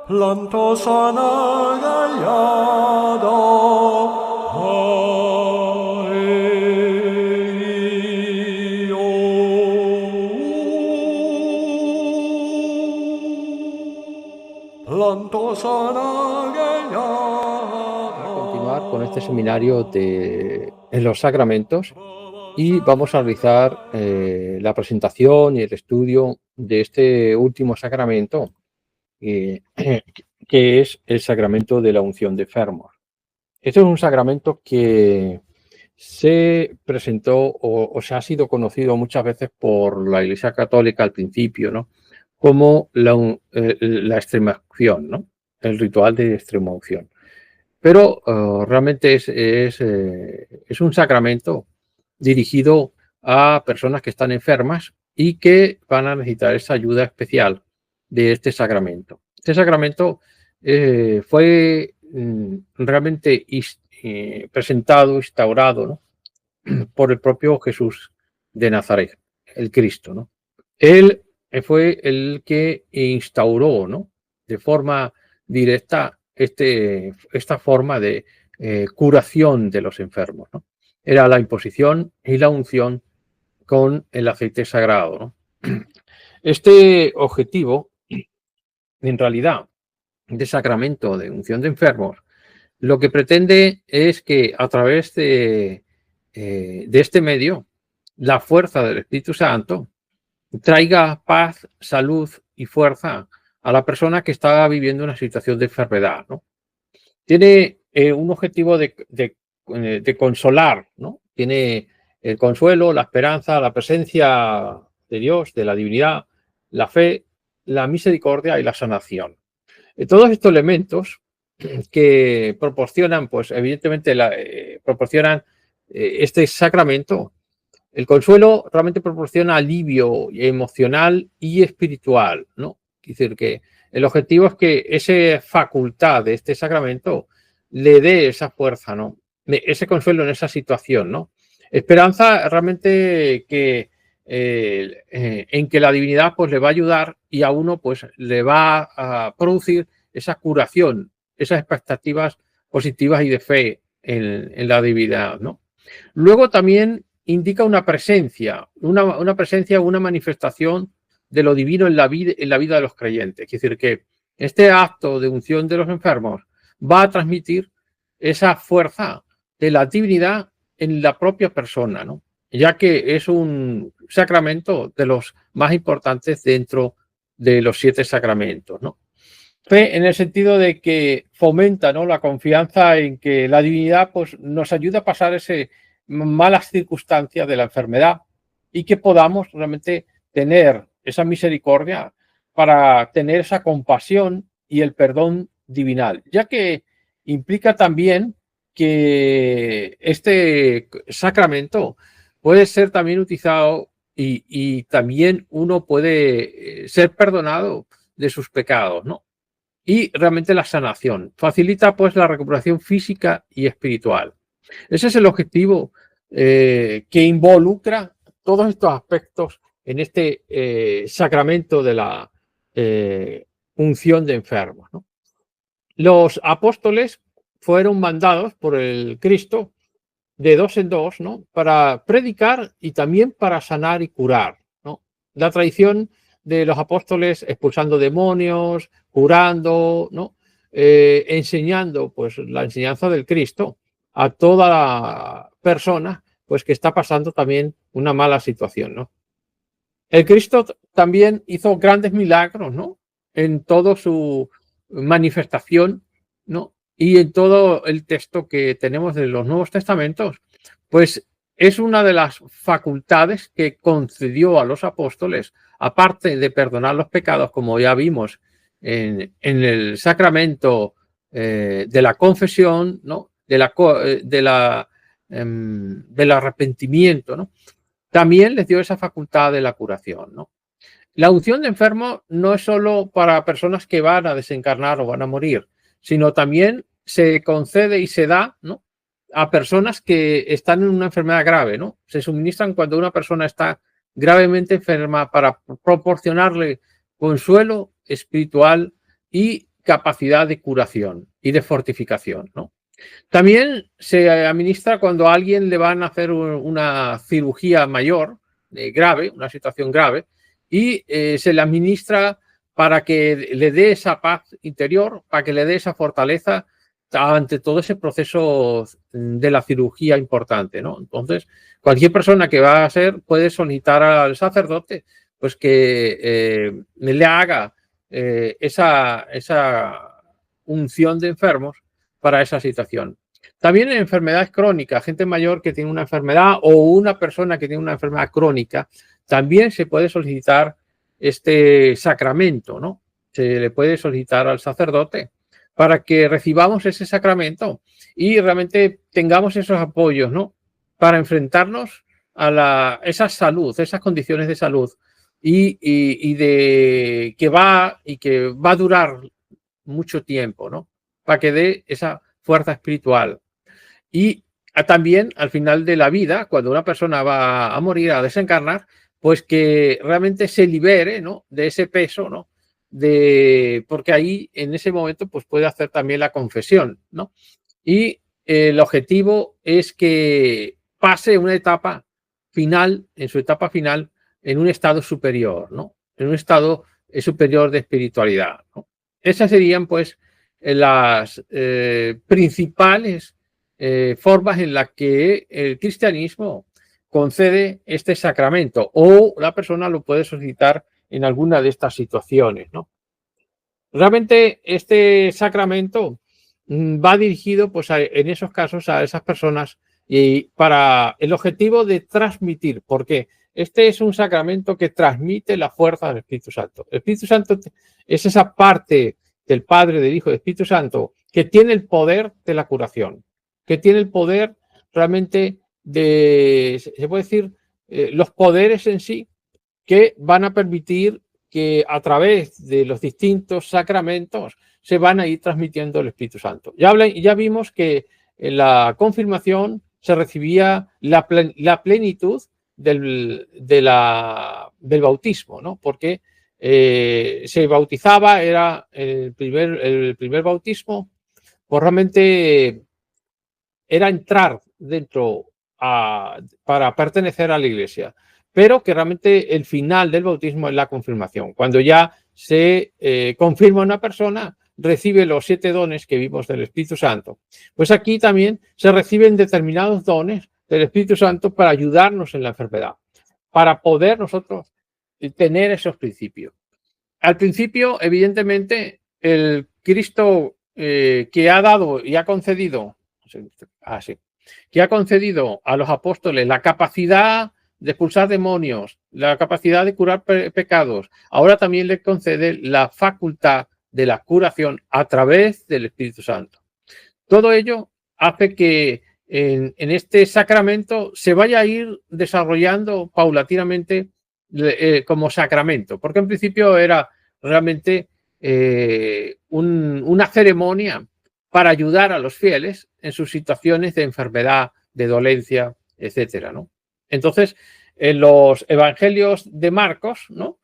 Planto sana gallado. Continuar con este seminario en los sacramentos y vamos a realizar la presentación y el estudio de este último sacramento que es el sacramento de la unción de enfermos. Este es un sacramento que se presentó o se ha sido conocido muchas veces por la Iglesia Católica al principio, ¿no? Como la extrema unción, ¿no? El ritual de extrema unción. Pero realmente es un sacramento dirigido a personas que están enfermas y que van a necesitar esa ayuda especial de este sacramento. Este sacramento fue realmente presentado, instaurado, ¿no? por el propio Jesús de Nazaret, el Cristo, ¿no? Él fue el que instauró, ¿no? De forma directa esta forma de curación de los enfermos, ¿no? Era la imposición y la unción con el aceite sagrado, ¿no? Este objetivo, en realidad, de sacramento de unción de enfermos, lo que pretende es que a través de este medio, la fuerza del Espíritu Santo traiga paz, salud y fuerza a la persona que está viviendo una situación de enfermedad, ¿no? Tiene un objetivo de consolar, ¿no? Tiene el consuelo, la esperanza, la presencia de Dios, de la divinidad, la fe, la misericordia y la sanación. Todos estos elementos que proporcionan, pues evidentemente proporcionan este sacramento. El consuelo realmente proporciona alivio emocional y espiritual, ¿no? Es decir, que el objetivo es que esa facultad de este sacramento le dé esa fuerza, ¿no? Ese consuelo en esa situación, ¿no? Esperanza realmente que en que la divinidad pues le va a ayudar y a uno pues le va a producir esa curación, esas expectativas positivas y de fe en la divinidad, ¿no? Luego también indica una presencia, una manifestación de lo divino en la vida de los creyentes. Es decir, que este acto de unción de los enfermos va a transmitir esa fuerza de la divinidad en la propia persona, ¿no? Ya que es un sacramento de los más importantes dentro de los 7 sacramentos, ¿no? Fe en el sentido de que fomenta, ¿no?, la confianza en que la divinidad pues, nos ayuda a pasar esas malas circunstancias de la enfermedad y que podamos realmente tener esa misericordia para tener esa compasión y el perdón divinal, ya que implica también que este sacramento puede ser también utilizado y también uno puede ser perdonado de sus pecados, ¿no? Y realmente la sanación. Facilita pues la recuperación física y espiritual. Ese es el objetivo que involucra todos estos aspectos en este sacramento de la unción de enfermos, ¿no? Los apóstoles fueron mandados por el Cristo de 2 en 2, ¿no?, para predicar y también para sanar y curar, ¿no? La tradición de los apóstoles expulsando demonios, curando, ¿no? Enseñando pues la enseñanza del Cristo a toda persona pues que está pasando también una mala situación, ¿no? El Cristo también hizo grandes milagros, ¿no?, en toda su manifestación, ¿no? Y en todo el texto que tenemos de los Nuevos Testamentos, pues es una de las facultades que concedió a los apóstoles, aparte de perdonar los pecados, como ya vimos en el sacramento de la confesión, ¿no?, del arrepentimiento, ¿no? También les dio esa facultad de la curación, ¿no? La unción de enfermos no es solo para personas que van a desencarnar o van a morir, sino también se concede y se da, ¿no?, a personas que están en una enfermedad grave, ¿no? Se suministran cuando una persona está gravemente enferma para proporcionarle consuelo espiritual y capacidad de curación y de fortificación, ¿no? También se administra cuando a alguien le van a hacer una cirugía mayor, grave, una situación grave, y se le administra para que le dé esa paz interior, para que le dé esa fortaleza ante todo ese proceso de la cirugía importante, ¿no? Entonces, cualquier persona que va a hacer puede solicitar al sacerdote pues que le haga esa unción de enfermos para esa situación. También en enfermedades crónicas, gente mayor que tiene una enfermedad o una persona que tiene una enfermedad crónica, también se puede solicitar este sacramento, ¿no? Se le puede solicitar al sacerdote para que recibamos ese sacramento y realmente tengamos esos apoyos, ¿no?, para enfrentarnos a esa salud, esas condiciones de salud y que va a durar mucho tiempo, ¿no?, para que dé esa fuerza espiritual. Y también al final de la vida, cuando una persona va a morir, a desencarnar, pues que realmente se libere, ¿no?, de ese peso, ¿no?, porque ahí en ese momento pues puede hacer también la confesión, ¿no? Y el objetivo es que pase una etapa final, en su etapa final, en un estado superior, ¿no?, en un estado superior de espiritualidad, ¿no? Esas serían pues las principales formas en las que el cristianismo concede este sacramento, o la persona lo puede solicitar en alguna de estas situaciones, ¿no? Realmente este sacramento va dirigido pues en esos casos a esas personas y para el objetivo de transmitir, porque este es un sacramento que transmite la fuerza del Espíritu Santo. El Espíritu Santo es esa parte del Padre, del Hijo y del Espíritu Santo que tiene el poder de la curación, que tiene el poder realmente se puede decir, los poderes en sí que van a permitir que a través de los distintos sacramentos se van a ir transmitiendo el Espíritu Santo. Ya vimos que en la confirmación se recibía la plenitud del bautismo, ¿no?, porque se bautizaba, era el primer bautismo, pues realmente era entrar dentro para pertenecer a la Iglesia, pero que realmente el final del bautismo es la confirmación. Cuando ya se confirma una persona, recibe los 7 dones que vimos del Espíritu Santo. Pues aquí también se reciben determinados dones del Espíritu Santo para ayudarnos en la enfermedad, para poder nosotros tener esos principios. Al principio, evidentemente, el Cristo que ha dado y ha concedido, que ha concedido a los apóstoles la capacidad de expulsar demonios, la capacidad de curar pecados, ahora también le concede la facultad de la curación a través del Espíritu Santo. Todo ello hace que en este sacramento se vaya a ir desarrollando paulatinamente como sacramento, porque en principio era realmente una ceremonia para ayudar a los fieles en sus situaciones de enfermedad, de dolencia, etcétera, ¿no? Entonces, en los evangelios de Marcos, ¿no?,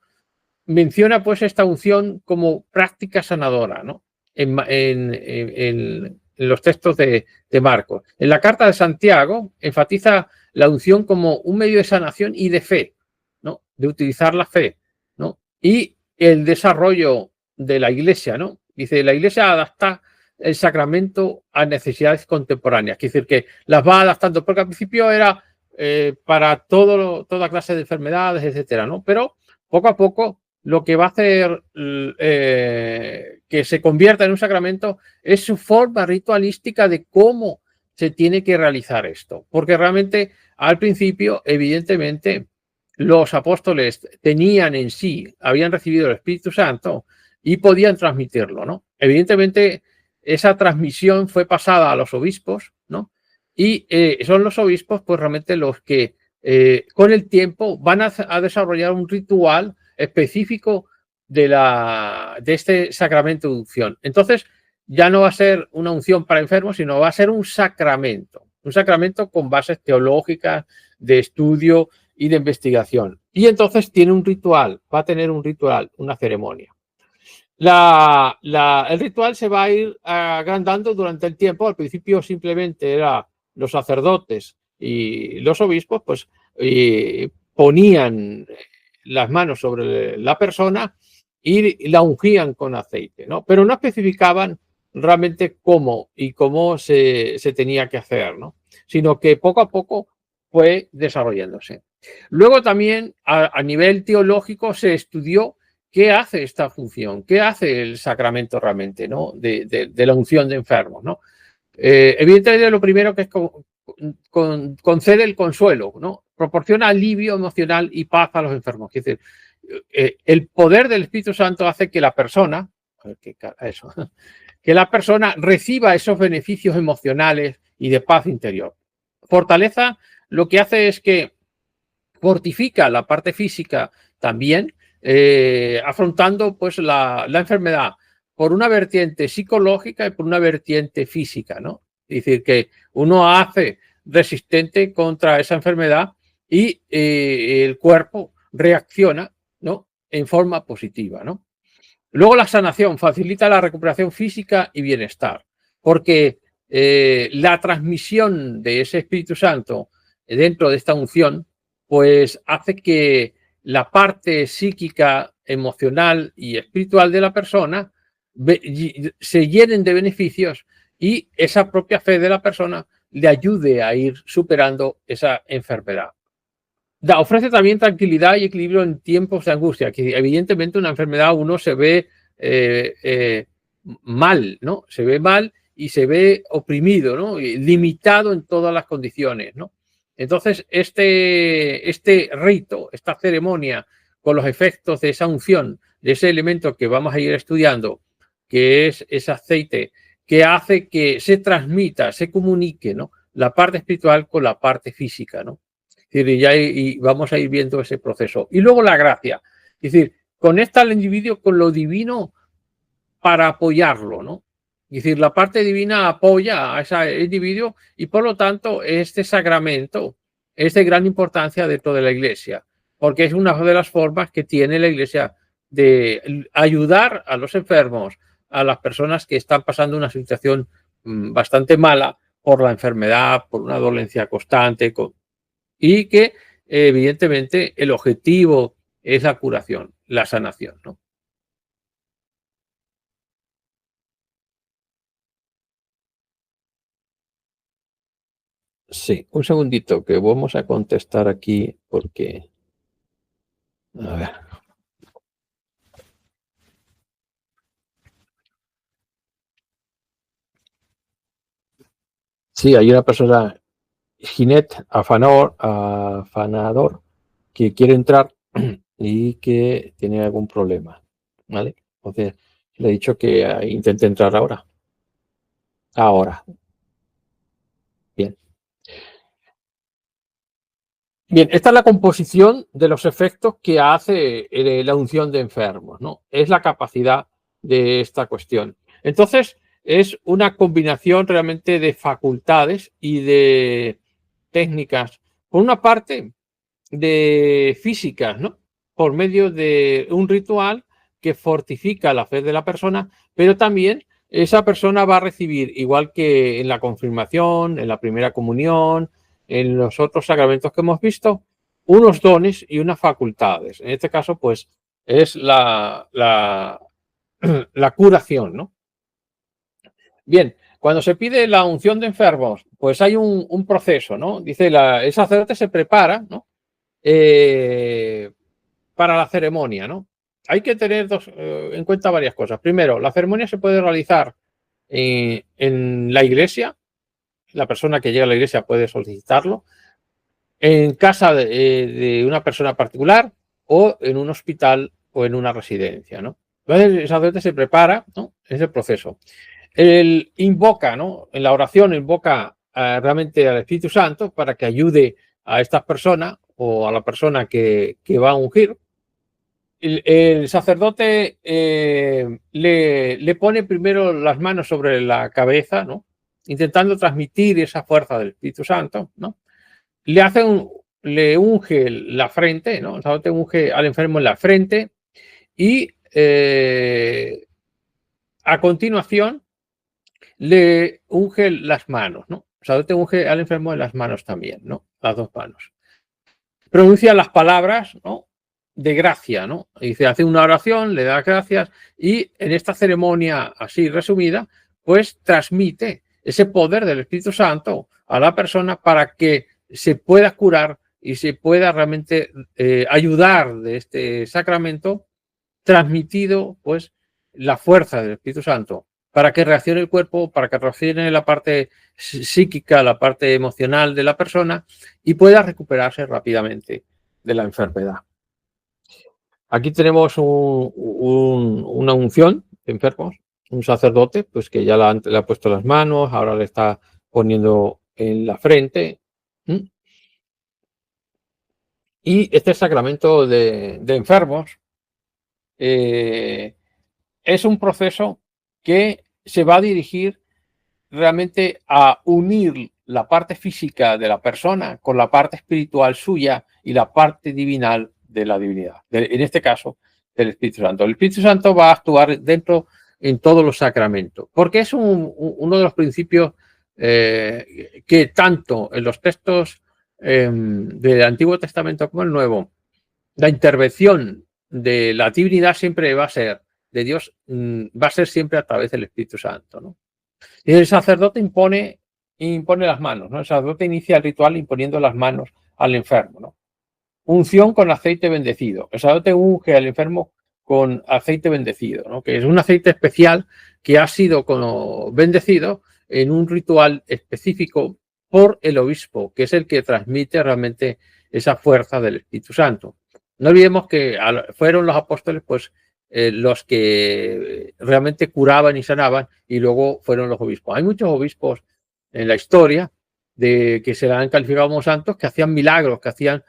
menciona pues esta unción como práctica sanadora, ¿no?, en los textos de Marcos. En la carta de Santiago enfatiza la unción como un medio de sanación y de fe, ¿no?, de utilizar la fe, ¿no?, y el desarrollo de la Iglesia, ¿no? Dice, la Iglesia adapta el sacramento a necesidades contemporáneas, es decir, que las va adaptando, porque al principio era para toda clase de enfermedades, etcétera, ¿no? Pero poco a poco lo que va a hacer que se convierta en un sacramento es su forma ritualística de cómo se tiene que realizar esto, porque realmente al principio, evidentemente, los apóstoles tenían en sí, habían recibido el Espíritu Santo y podían transmitirlo, ¿no? Evidentemente, esa transmisión fue pasada a los obispos, ¿no? Y son los obispos, pues realmente los que con el tiempo van a desarrollar un ritual específico de este sacramento de unción. Entonces, ya no va a ser una unción para enfermos, sino va a ser un sacramento con bases teológicas, de estudio y de investigación. Y entonces tiene un ritual, va a tener un ritual, una ceremonia. El ritual se va a ir agrandando durante el tiempo. Al principio simplemente era los sacerdotes y los obispos, pues ponían las manos sobre la persona y la ungían con aceite, ¿no? Pero no especificaban realmente cómo se tenía que hacer, ¿no? Sino que poco a poco fue desarrollándose. Luego también a nivel teológico se estudió qué hace esta función, qué hace el sacramento realmente, ¿no? De la unción de enfermos, ¿no? Evidentemente lo primero que es concede el consuelo, ¿no? Proporciona alivio emocional y paz a los enfermos. Es decir, el poder del Espíritu Santo hace que la persona, que la persona reciba esos beneficios emocionales y de paz interior. Fortaleza lo que hace es que fortifica la parte física también, afrontando pues la enfermedad por una vertiente psicológica y por una vertiente física, ¿no? Es decir, que uno hace resistente contra esa enfermedad y el cuerpo reacciona, ¿no? En forma positiva, ¿no? Luego la sanación facilita la recuperación física y bienestar, porque la transmisión de ese Espíritu Santo dentro de esta unción, pues hace que la parte psíquica, emocional y espiritual de la persona se llenen de beneficios y esa propia fe de la persona le ayude a ir superando esa enfermedad. Ofrece también tranquilidad y equilibrio en tiempos de angustia, que evidentemente una enfermedad uno se ve mal, ¿no? Se ve mal y se ve oprimido, ¿no? Limitado en todas las condiciones, ¿no? Entonces, este rito, esta ceremonia, con los efectos de esa unción, de ese elemento que vamos a ir estudiando, que es ese aceite, que hace que se transmita, se comunique, ¿no? La parte espiritual con la parte física, ¿no? Es decir, y vamos a ir viendo ese proceso. Y luego la gracia. Es decir, conecta al individuo con lo divino para apoyarlo, ¿no? Es decir, la parte divina apoya a ese individuo y por lo tanto este sacramento es de gran importancia dentro de la Iglesia, porque es una de las formas que tiene la Iglesia de ayudar a los enfermos, a las personas que están pasando una situación bastante mala por la enfermedad, por una dolencia constante, y que evidentemente el objetivo es la curación, la sanación, ¿no? Sí, un segundito que vamos a contestar aquí porque, a ver. Sí, hay una persona, Ginette Afanador, que quiere entrar y que tiene algún problema, ¿vale? Entonces, le he dicho que intente entrar ahora. Ahora, bien. Bien, esta es la composición de los efectos que hace la unción de enfermos, ¿no? Es la capacidad de esta cuestión. Entonces, es una combinación realmente de facultades y de técnicas. Por una parte, de físicas, ¿no? Por medio de un ritual que fortifica la fe de la persona, pero también esa persona va a recibir, igual que en la confirmación, en la primera comunión, en los otros sacramentos que hemos visto, unos dones y unas facultades. En este caso, pues, es la curación, ¿no? Bien, cuando se pide la unción de enfermos, pues hay un proceso, ¿no? Dice, el sacerdote se prepara, ¿no? Para la ceremonia, ¿no? Hay que tener en cuenta varias cosas. Primero, la ceremonia se puede realizar en la iglesia, la persona que llega a la iglesia puede solicitarlo, en casa de una persona particular o en un hospital o en una residencia, ¿no? Entonces el sacerdote se prepara, ¿no? Es el proceso. Él invoca, ¿no? En la oración invoca realmente al Espíritu Santo para que ayude a estas personas o a la persona que va a ungir. el sacerdote le pone primero las manos sobre la cabeza, ¿no? Intentando transmitir esa fuerza del Espíritu Santo, ¿no? Le unge la frente, ¿no? El sacerdote unge al enfermo en la frente y a continuación le unge las manos, ¿no? El sacerdote unge al enfermo en las manos también, ¿no? Las dos manos. Pronuncia las palabras, ¿no? De gracia, ¿no? Dice, hace una oración, le da gracias y en esta ceremonia así resumida, pues transmite ese poder del Espíritu Santo a la persona para que se pueda curar y se pueda realmente ayudar de este sacramento transmitido, pues, la fuerza del Espíritu Santo para que reaccione el cuerpo, para que reaccione la parte psíquica, la parte emocional de la persona y pueda recuperarse rápidamente de la enfermedad. Aquí tenemos una unción de enfermos, un sacerdote, pues que ya le ha puesto las manos, ahora le está poniendo en la frente. Y este sacramento de enfermos es un proceso que se va a dirigir realmente a unir la parte física de la persona con la parte espiritual suya y la parte divinal de la divinidad, en este caso del Espíritu Santo. El Espíritu Santo va a actuar dentro en todos los sacramentos, porque es uno de los principios que tanto en los textos del Antiguo Testamento como el Nuevo, la intervención de la divinidad siempre va a ser, de Dios, va a ser siempre a través del Espíritu Santo, ¿no? Y el sacerdote impone las manos, ¿no? El sacerdote inicia el ritual imponiendo las manos al enfermo, ¿no? Unción con aceite bendecido. El sacerdote unge al enfermo con aceite bendecido, ¿no? Que es un aceite especial que ha sido bendecido en un ritual específico por el obispo, que es el que transmite realmente esa fuerza del Espíritu Santo. No olvidemos que fueron los apóstoles, pues, los que realmente curaban y sanaban, y luego fueron los obispos. Hay muchos obispos en la historia que se han calificado como santos que hacían milagros, que hacían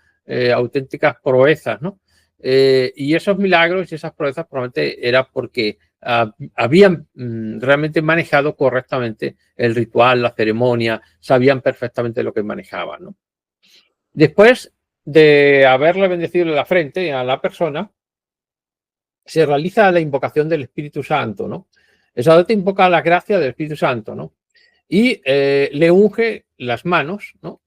auténticas proezas, ¿no? Y esos milagros y esas proezas probablemente era porque habían realmente manejado correctamente el ritual, la ceremonia, sabían perfectamente lo que manejaban, ¿no? Después de haberle bendecido en la frente a la persona, se realiza la invocación del Espíritu Santo, ¿no? El sacerdote invoca la gracia del Espíritu Santo, ¿no? Y le unge las manos, ¿no?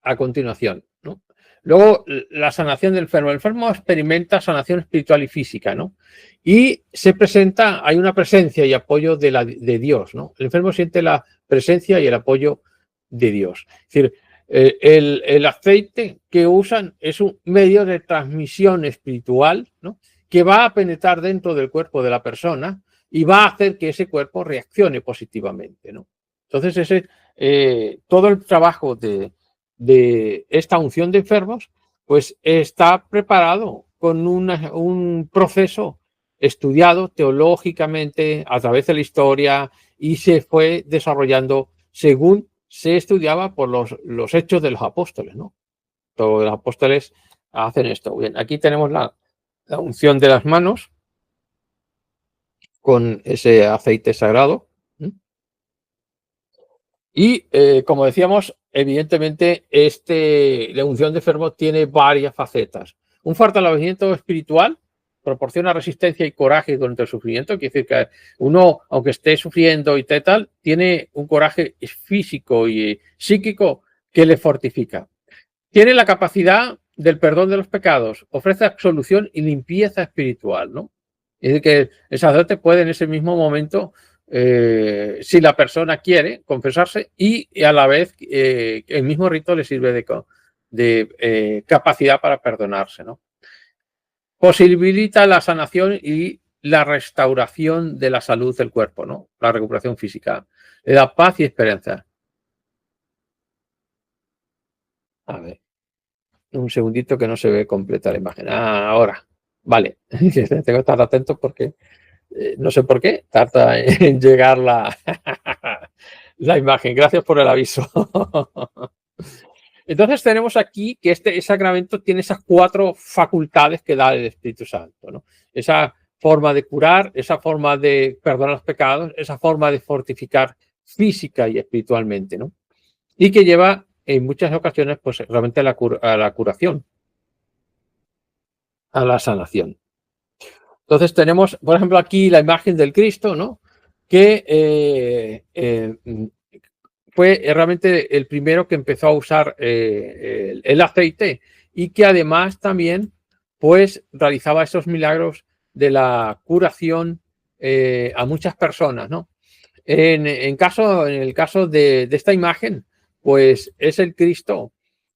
A continuación, ¿no? Luego, la sanación del enfermo. El enfermo experimenta sanación espiritual y física, ¿no? Y se presenta, hay una presencia y apoyo de Dios, ¿no? El enfermo siente la presencia y el apoyo de Dios. Es decir, el aceite que usan es un medio de transmisión espiritual, ¿no? Que va a penetrar dentro del cuerpo de la persona y va a hacer que ese cuerpo reaccione positivamente, ¿no? Entonces, todo el trabajo de esta unción de enfermos, pues está preparado con un proceso estudiado teológicamente a través de la historia y se fue desarrollando según se estudiaba por los hechos de los apóstoles, ¿no? Todos los apóstoles hacen esto. Bien, aquí tenemos la unción de las manos con ese aceite sagrado. Y como decíamos, evidentemente, la unción de enfermo tiene varias facetas. Un fortalecimiento espiritual proporciona resistencia y coraje durante el sufrimiento. Quiere decir que uno, aunque esté sufriendo y tal, tiene un coraje físico y psíquico que le fortifica. Tiene la capacidad del perdón de los pecados, ofrece absolución y limpieza espiritual, ¿no? Es decir, que el sacerdote puede en ese mismo momento, si la persona quiere, confesarse y a la vez el mismo rito le sirve de capacidad para perdonarse, ¿no? Posibilita la sanación y la restauración de la salud del cuerpo, ¿no? La recuperación física. Le da paz y esperanza. A ver, un segundito que no se ve completa la imagen. Ahora. Vale. Tengo que estar atento porque no sé por qué tarda en llegar la imagen. Gracias por el aviso. Entonces tenemos aquí que este sacramento tiene esas 4 facultades que da el Espíritu Santo, ¿no? Esa forma de curar, esa forma de perdonar los pecados, esa forma de fortificar física y espiritualmente, ¿no? Y que lleva en muchas ocasiones pues realmente a la curación, a la sanación. Entonces tenemos, por ejemplo, aquí la imagen del Cristo, ¿no? Que fue realmente el primero que empezó a usar el aceite y que además también pues realizaba esos milagros de la curación a muchas personas, ¿no? En el caso de esta imagen, pues es el Cristo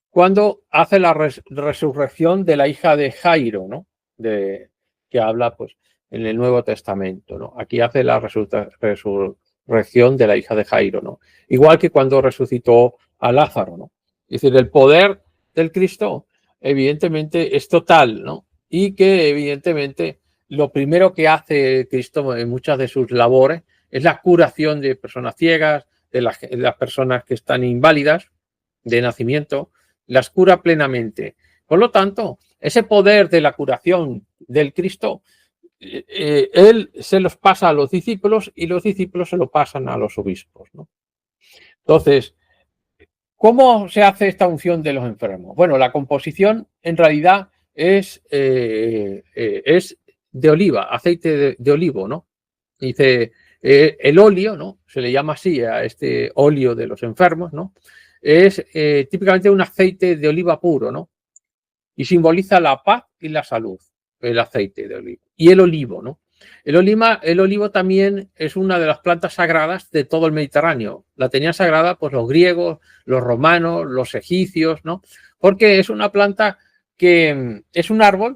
cuando hace la resurrección de la hija de Jairo, ¿no? Que habla pues en el Nuevo Testamento, ¿no? Aquí hace la resurrección de la hija de Jairo, ¿no? Igual que cuando resucitó a Lázaro, ¿no? Es decir, el poder del Cristo evidentemente es total, ¿no? Y que evidentemente lo primero que hace Cristo en muchas de sus labores es la curación de personas ciegas, de las personas que están inválidas de nacimiento, las cura plenamente. Por lo tanto, ese poder de la curación del Cristo, él se los pasa a los discípulos y los discípulos se lo pasan a los obispos, ¿no? Entonces, ¿cómo se hace esta unción de los enfermos? Bueno, la composición en realidad es de oliva, aceite de olivo, ¿no? Dice, el óleo, ¿no? Se le llama así a este óleo de los enfermos, ¿no? Es típicamente un aceite de oliva puro, ¿no? Y simboliza la paz y la salud, el aceite de olivo. Y el olivo, ¿no? El olivo también es una de las plantas sagradas de todo el Mediterráneo. La tenían sagrada pues los griegos, los romanos, los egipcios, ¿no? Porque es una planta que es un árbol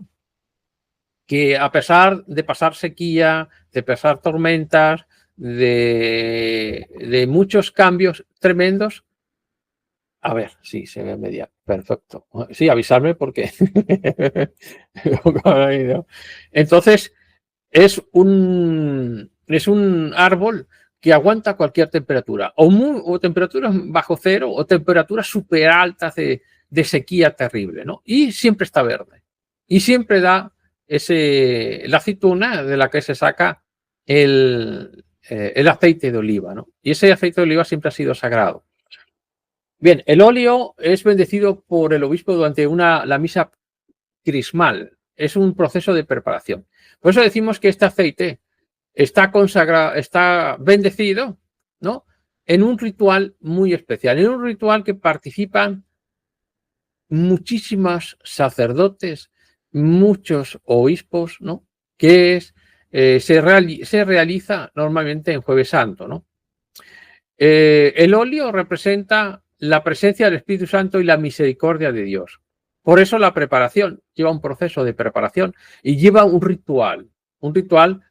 que a pesar de pasar sequía, de pasar tormentas, de muchos cambios tremendos. A ver, sí, se ve media. Perfecto. Sí, avisarme porque. Entonces, es un árbol que aguanta cualquier temperatura, o temperaturas bajo cero, o temperaturas súper altas de sequía terrible, ¿no? Y siempre está verde. Y siempre da la aceituna de la que se saca el aceite de oliva, ¿no? Y ese aceite de oliva siempre ha sido sagrado. Bien, el óleo es bendecido por el obispo durante la misa crismal. Es un proceso de preparación. Por eso decimos que este aceite está consagrado, está bendecido, ¿no? En un ritual muy especial, en un ritual que participan muchísimos sacerdotes, muchos obispos, ¿no? Que se realiza normalmente en Jueves Santo, ¿no? El óleo representa la presencia del Espíritu Santo y la misericordia de Dios. Por eso la preparación lleva un proceso de preparación y lleva un ritual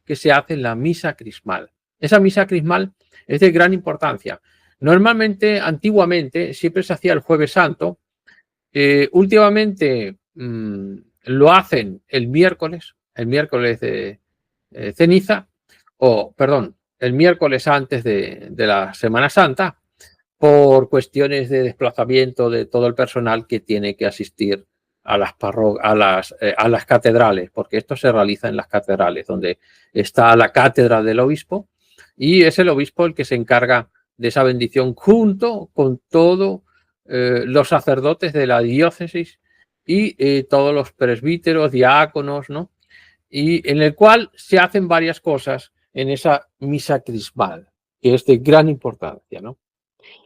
que se hace en la misa crismal. Esa misa crismal es de gran importancia. Normalmente, antiguamente, siempre se hacía el Jueves Santo. Últimamente lo hacen el miércoles de ceniza, el miércoles antes de la Semana Santa, por cuestiones de desplazamiento de todo el personal que tiene que asistir a las catedrales, porque esto se realiza en las catedrales, donde está la cátedra del obispo, y es el obispo el que se encarga de esa bendición junto con todos los sacerdotes de la diócesis y todos los presbíteros, diáconos, ¿no? Y en el cual se hacen varias cosas en esa misa crismal, que es de gran importancia, ¿no?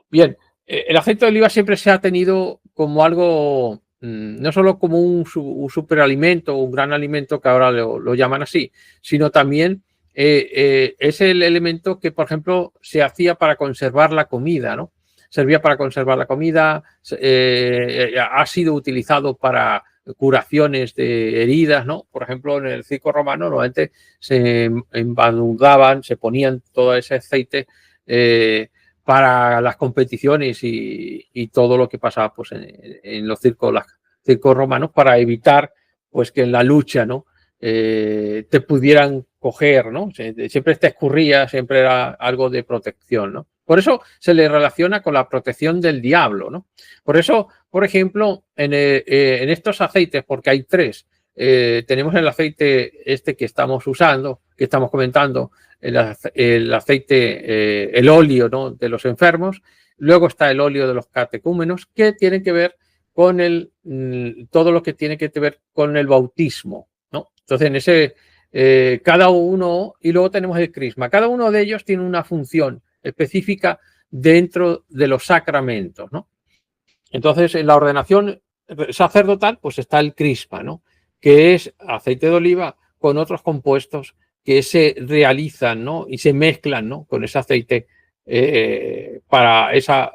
Bien, el aceite de oliva siempre se ha tenido como algo, no solo como un superalimento, un gran alimento, que ahora lo llaman así, sino también es el elemento que, por ejemplo, se hacía para conservar la comida, ¿no? Servía para conservar la comida, ha sido utilizado para curaciones de heridas, ¿no? Por ejemplo, en el circo romano normalmente se embadurnaban, se ponían todo ese aceite para las competiciones y todo lo que pasaba pues, en los circos romanos, para evitar pues, que en la lucha, ¿no? Te pudieran coger, ¿no? Siempre te escurría, siempre era algo de protección, ¿no? Por eso se le relaciona con la protección del diablo, ¿no? Por eso, por ejemplo, en estos aceites, porque hay tres, tenemos el aceite este que estamos usando, que estamos comentando, el aceite, el óleo, ¿no?, de los enfermos. Luego está el óleo de los catecúmenos, que tienen que ver con todo lo que tiene que ver con el bautismo, ¿no? Entonces, en ese, cada uno, y luego tenemos el crisma. Cada uno de ellos tiene una función específica dentro de los sacramentos, ¿no? Entonces, en la ordenación sacerdotal, pues está el crisma, ¿no?, que es aceite de oliva con otros compuestos que se realizan, ¿no?, y se mezclan, ¿no?, con ese aceite para esa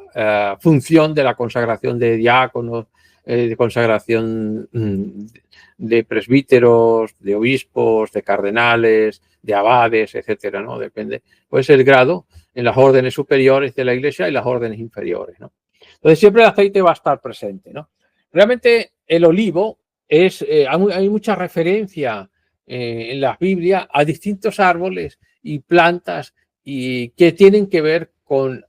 función de la consagración de diáconos, de consagración de presbíteros, de obispos, de cardenales, de abades, etcétera, ¿no? Depende, puede ser el grado en las órdenes superiores de la Iglesia y las órdenes inferiores, ¿no? Entonces siempre el aceite va a estar presente, ¿no? Realmente el olivo hay mucha referencia en la Biblia a distintos árboles y plantas y que tienen que ver con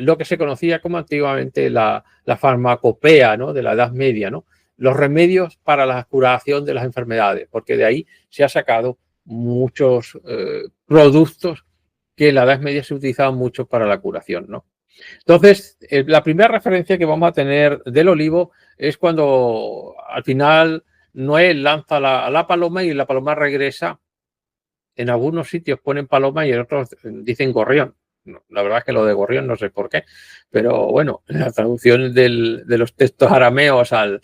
lo que se conocía como antiguamente la farmacopea, ¿no?, de la Edad Media, ¿no?, los remedios para la curación de las enfermedades, porque de ahí se ha sacado muchos productos que en la Edad Media se utilizaban mucho para la curación, ¿no? Entonces, la primera referencia que vamos a tener del olivo es cuando al final Noé lanza a la paloma y la paloma regresa. En algunos sitios ponen paloma y en otros dicen gorrión. La verdad es que lo de gorrión no sé por qué, pero bueno, la traducción de los textos arameos al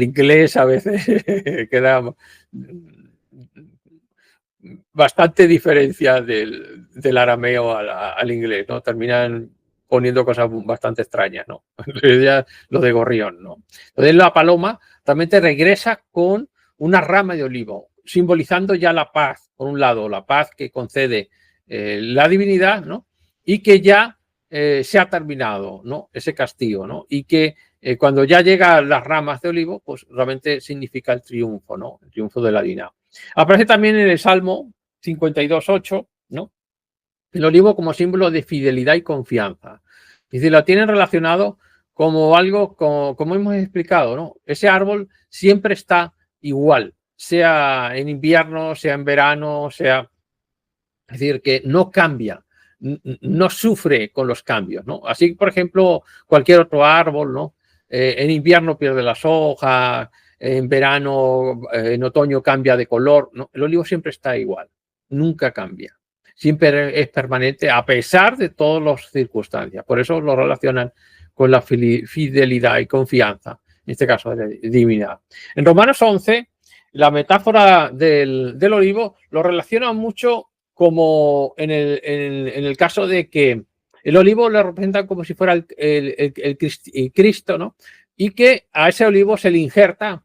inglés a veces queda bastante diferencia del arameo al inglés, ¿no? Terminan poniendo cosas bastante extrañas, ¿no? En realidad, lo de gorrión, ¿no? Entonces la paloma también te regresa con una rama de olivo, simbolizando ya la paz, por un lado, la paz que concede la divinidad, ¿no?, y que ya se ha terminado, ¿no?, ese castigo, ¿no?, y que cuando ya llegan las ramas de olivo, pues realmente significa el triunfo, ¿no?, el triunfo de la divinidad. Aparece también en el Salmo 52:8, ¿no?, el olivo como símbolo de fidelidad y confianza. Es decir, lo tienen relacionado como algo, como hemos explicado, ¿no? Ese árbol siempre está igual, sea en invierno, sea en verano, sea... Es decir, que no cambia, no sufre con los cambios, ¿no? Así, por ejemplo, cualquier otro árbol, ¿no? En invierno pierde las hojas, en verano, en otoño cambia de color, ¿no? El olivo siempre está igual, nunca cambia. Siempre es permanente a pesar de todas las circunstancias. Por eso lo relacionan con la fidelidad y confianza, en este caso de la divinidad. En Romanos 11, la metáfora del olivo lo relaciona mucho como en el caso de que el olivo lo representan como si fuera el Cristo, ¿no?, y que a ese olivo se le injerta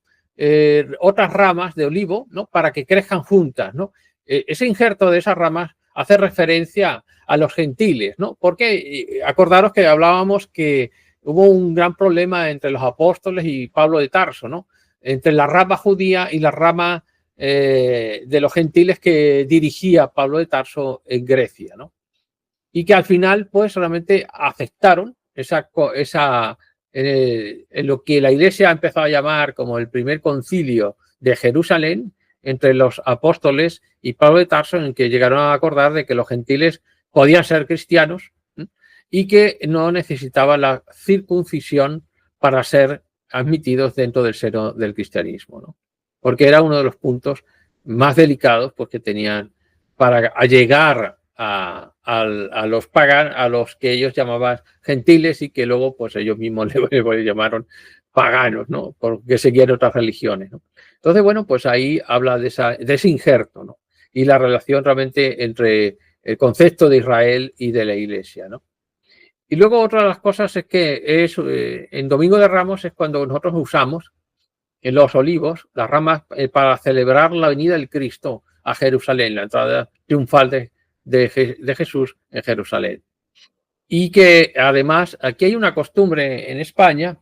otras ramas de olivo, ¿no?, para que crezcan juntas, ¿no? Ese injerto de esas ramas hace referencia a los gentiles, ¿no? Porque acordaros que hablábamos que hubo un gran problema entre los apóstoles y Pablo de Tarso, ¿no?, entre la rama judía y la rama de los gentiles que dirigía Pablo de Tarso en Grecia, ¿no? Y que al final, pues, realmente aceptaron en lo que la Iglesia ha empezado a llamar como el primer concilio de Jerusalén entre los apóstoles y Pablo de Tarso, en que llegaron a acordar de que los gentiles podían ser cristianos, ¿sí?, y que no necesitaban la circuncisión para ser admitidos dentro del seno del cristianismo, ¿no? Porque era uno de los puntos más delicados, pues, que tenían para llegar a los paganos, a los que ellos llamaban gentiles y que luego, pues, ellos mismos le llamaron paganos, ¿no?, porque seguían otras religiones, ¿no? Entonces, bueno, pues ahí habla de ese injerto, ¿no?, y la relación realmente entre el concepto de Israel y de la Iglesia, ¿no? Y luego otra de las cosas es que en Domingo de Ramos es cuando nosotros usamos en los olivos las ramas para celebrar la venida del Cristo a Jerusalén, la entrada triunfal de Jesús en Jerusalén. Y que además aquí hay una costumbre en España,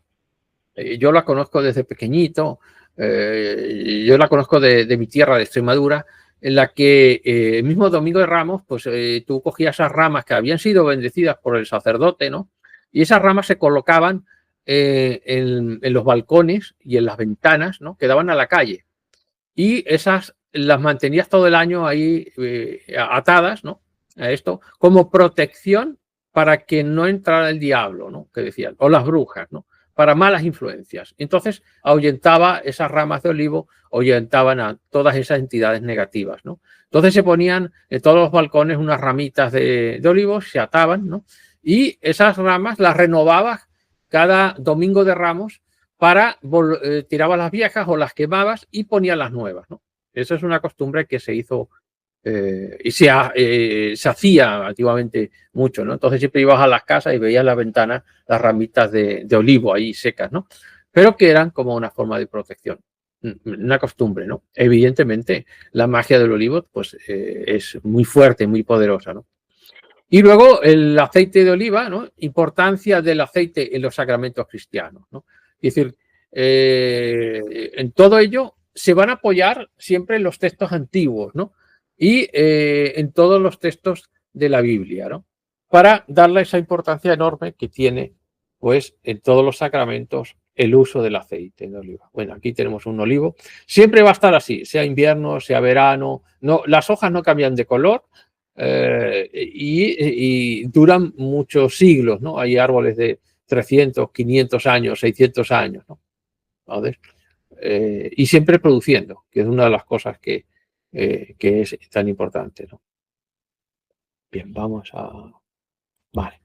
yo la conozco desde pequeñito, yo la conozco de mi tierra, de Extremadura, en la que el mismo Domingo de Ramos, pues tú cogías esas ramas que habían sido bendecidas por el sacerdote, ¿no? Y esas ramas se colocaban en los balcones y en las ventanas, ¿no? Que daban a la calle. Y esas las mantenías todo el año ahí atadas, ¿no? A esto, como protección para que no entrara el diablo, ¿no? Que decían, o las brujas, ¿no? Para malas influencias. Entonces ahuyentaba esas ramas de olivo, ahuyentaban a todas esas entidades negativas, ¿no? Entonces se ponían en todos los balcones unas ramitas de olivos, se ataban, ¿no? Y esas ramas las renovabas cada domingo de Ramos para tirabas las viejas o las quemabas y ponías las nuevas, ¿no? Eso es una costumbre que se hizo y se hacía antiguamente mucho, ¿no? Entonces siempre ibas a las casas y veías en las ventanas las ramitas de olivo ahí secas, ¿no? Pero que eran como una forma de protección, una costumbre, ¿no? Evidentemente la magia del olivo pues es muy fuerte, muy poderosa, ¿no? Y luego el aceite de oliva, ¿no? Importancia del aceite en los sacramentos cristianos, ¿no? Es decir, en todo ello se van a apoyar siempre en los textos antiguos, ¿no? Y en todos los textos de la Biblia, ¿no? Para darle esa importancia enorme que tiene, pues, en todos los sacramentos el uso del aceite de oliva. Bueno, aquí tenemos un olivo. Siempre va a estar así, sea invierno, sea verano. No, las hojas no cambian de color, y duran muchos siglos, ¿no? Hay árboles de 300, 500 años, 600 años, ¿no? ¿Vale? Y siempre produciendo, que es una de las cosas que es tan importante, ¿no? Bien, vamos a... Vale.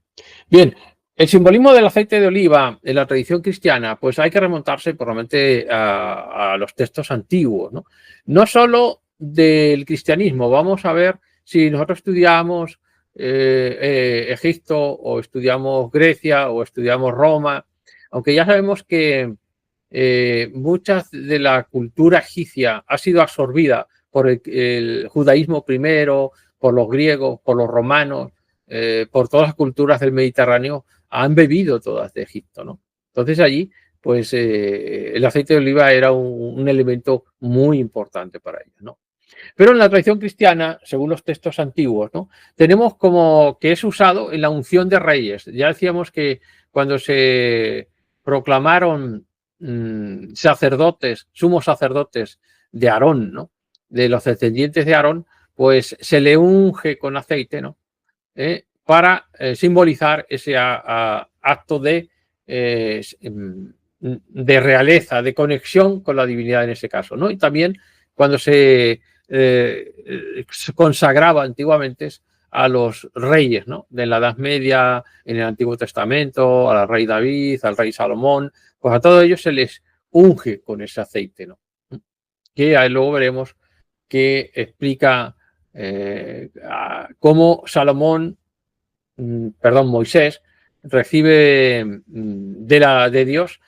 Bien, el simbolismo del aceite de oliva en la tradición cristiana, pues hay que remontarse probablemente a los textos antiguos, ¿no? No solo del cristianismo, vamos a ver si nosotros estudiamos Egipto o estudiamos Grecia o estudiamos Roma, aunque ya sabemos que muchas de la cultura egipcia ha sido absorbida por el judaísmo primero, por los griegos, por los romanos, por todas las culturas del Mediterráneo, han bebido todas de Egipto, ¿no? Entonces allí, pues el aceite de oliva era un elemento muy importante para ellos, ¿no? Pero en la tradición cristiana, según los textos antiguos, ¿no? Tenemos como que es usado en la unción de reyes. Ya decíamos que cuando se proclamaron sacerdotes, sumos sacerdotes de Aarón, ¿no? De los descendientes de Aarón, pues se le unge con aceite, ¿no? Para simbolizar ese acto de realeza, de conexión con la divinidad en ese caso, ¿no? Y también cuando se consagraba antiguamente a los reyes, ¿no? De la Edad Media, en el Antiguo Testamento, al rey David, al rey Salomón, pues a todos ellos se les unge con ese aceite, ¿no? Que luego veremos que explica cómo Moisés recibe de Dios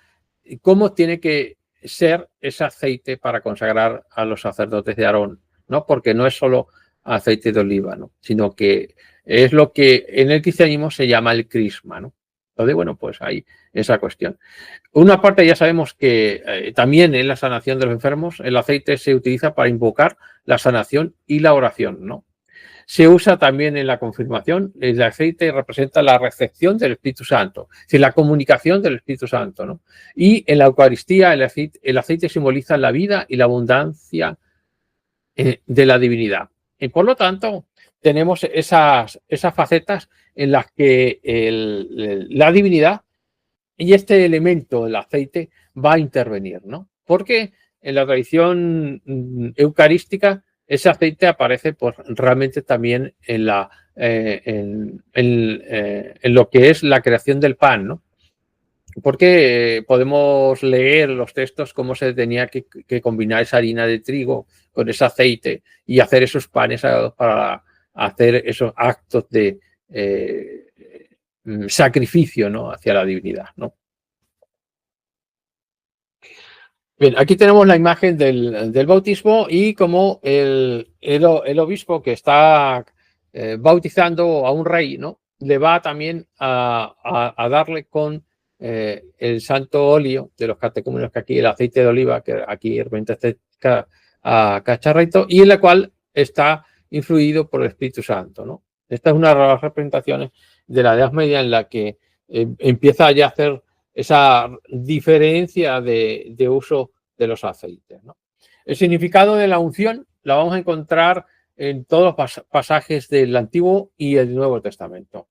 cómo tiene que ser ese aceite para consagrar a los sacerdotes de Aarón, ¿no? Porque no es solo aceite de oliva, ¿no? Sino que es lo que en el cristianismo se llama el crisma, ¿no? Entonces, bueno, pues hay esa cuestión. Una parte ya sabemos que también en la sanación de los enfermos el aceite se utiliza para invocar la sanación y la oración, ¿no? Se usa también en la confirmación. El aceite representa la recepción del Espíritu Santo, es decir, la comunicación del Espíritu Santo, ¿no? Y en la Eucaristía el aceite simboliza la vida y la abundancia de la divinidad. Y por lo tanto, tenemos esas facetas en las que la divinidad y este elemento, el aceite, va a intervenir, ¿no? Porque en la tradición eucarística ese aceite aparece pues, realmente también en lo que es la creación del pan, ¿no? Porque podemos leer los textos cómo se tenía que combinar esa harina de trigo con ese aceite y hacer esos panes para hacer esos actos de sacrificio, ¿no? Hacia la divinidad, ¿no? Bien, aquí tenemos la imagen del bautismo y como el obispo que está bautizando a un rey, ¿no? Le va también a darle con el santo óleo de los catecúmenos, que aquí el aceite de oliva, que aquí realmente está a cacharrito, y en la cual está influido por el Espíritu Santo, ¿no? Esta es una de las representaciones de la Edad Media en la que empieza ya a hacer esa diferencia de uso de los aceites, ¿no? El significado de la unción la vamos a encontrar en todos los pasajes del Antiguo y el Nuevo Testamento.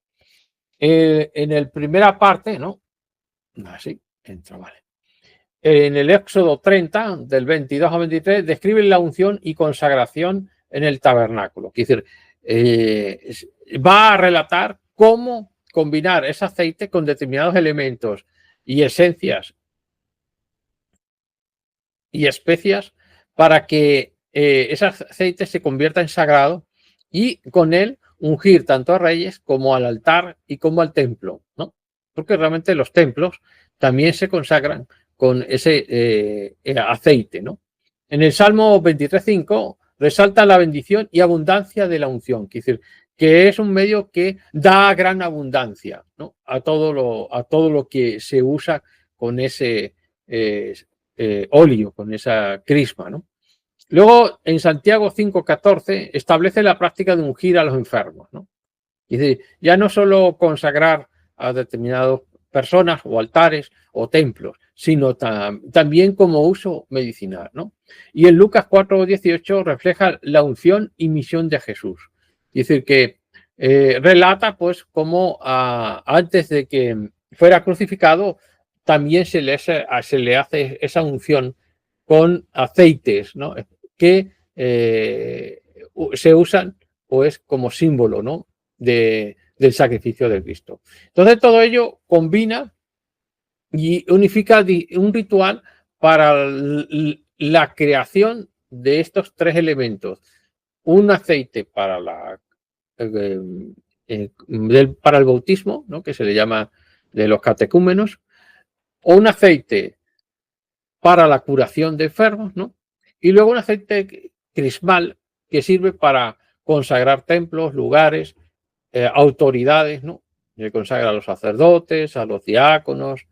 En la primera parte, ¿no? Así, entra, vale. En el Éxodo 30, del 22 al 23, describe la unción y consagración en el tabernáculo. Es decir, va a relatar cómo combinar ese aceite con determinados elementos y esencias y especias para que ese aceite se convierta en sagrado y con él ungir tanto a reyes como al altar y como al templo, ¿no? Porque realmente los templos también se consagran con ese aceite, ¿no? En el Salmo 23.5 resalta la bendición y abundancia de la unción, es decir, que es un medio que da gran abundancia, ¿no? a todo lo que se usa con ese óleo, con esa crisma, ¿no? Luego, en Santiago 5.14 establece la práctica de ungir a los enfermos, ¿no? Es decir, ya no solo consagrar a determinadas personas o altares o templos, sino también como uso medicinal, ¿no? Y en Lucas 4.18 refleja la unción y misión de Jesús. Es decir, que relata pues cómo antes de que fuera crucificado también se le hace esa unción con aceites, ¿no? Que se usan pues como símbolo, ¿no? del sacrificio de Cristo. Entonces todo ello combina y unifica un ritual para la creación de estos tres elementos. Un aceite para para el bautismo, ¿no? Que se le llama de los catecúmenos, o un aceite para la curación de enfermos, ¿no? Y luego un aceite crismal que sirve para consagrar templos, lugares, autoridades, ¿no? Se consagra a los sacerdotes, a los diáconos,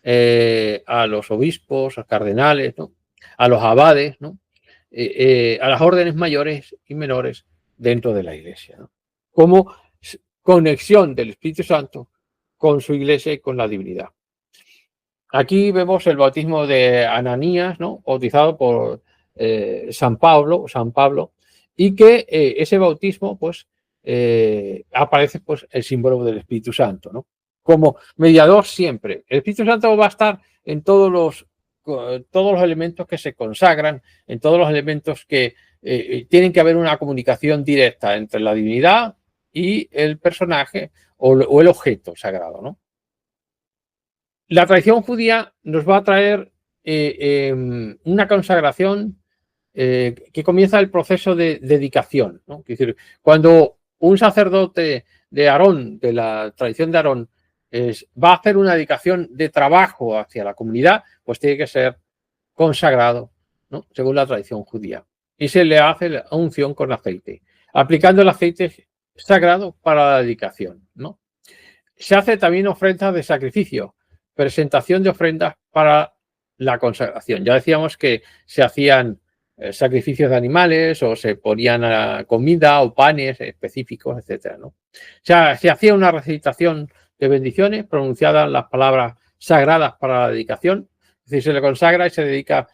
a los obispos, a los cardenales, ¿no? A los abades, ¿no? A las órdenes mayores y menores dentro de la Iglesia, ¿no? Como conexión del Espíritu Santo con su Iglesia y con la divinidad. Aquí vemos el bautismo de Ananías, ¿no? Bautizado por San Pablo, y que ese bautismo, pues, aparece pues, el símbolo del Espíritu Santo, ¿no? Como mediador siempre. El Espíritu Santo va a estar en todos los elementos que se consagran, en todos los elementos que tienen que haber una comunicación directa entre la divinidad y el personaje o el objeto sagrado, ¿no? La tradición judía nos va a traer una consagración que comienza el proceso de dedicación, ¿no? Es decir, cuando un sacerdote de Aarón, de la tradición de Aarón, va a hacer una dedicación de trabajo hacia la comunidad, pues tiene que ser consagrado, ¿no? Según la tradición judía. Y se le hace la unción con aceite, aplicando el aceite sagrado para la dedicación, ¿no? Se hace también ofrenda de sacrificio, presentación de ofrendas para la consagración. Ya decíamos que se hacían sacrificios de animales o se ponían comida o panes específicos, etcétera, ¿no? O sea, se hacía una recitación de bendiciones pronunciadas las palabras sagradas para la dedicación. Es decir, se le consagra y se dedica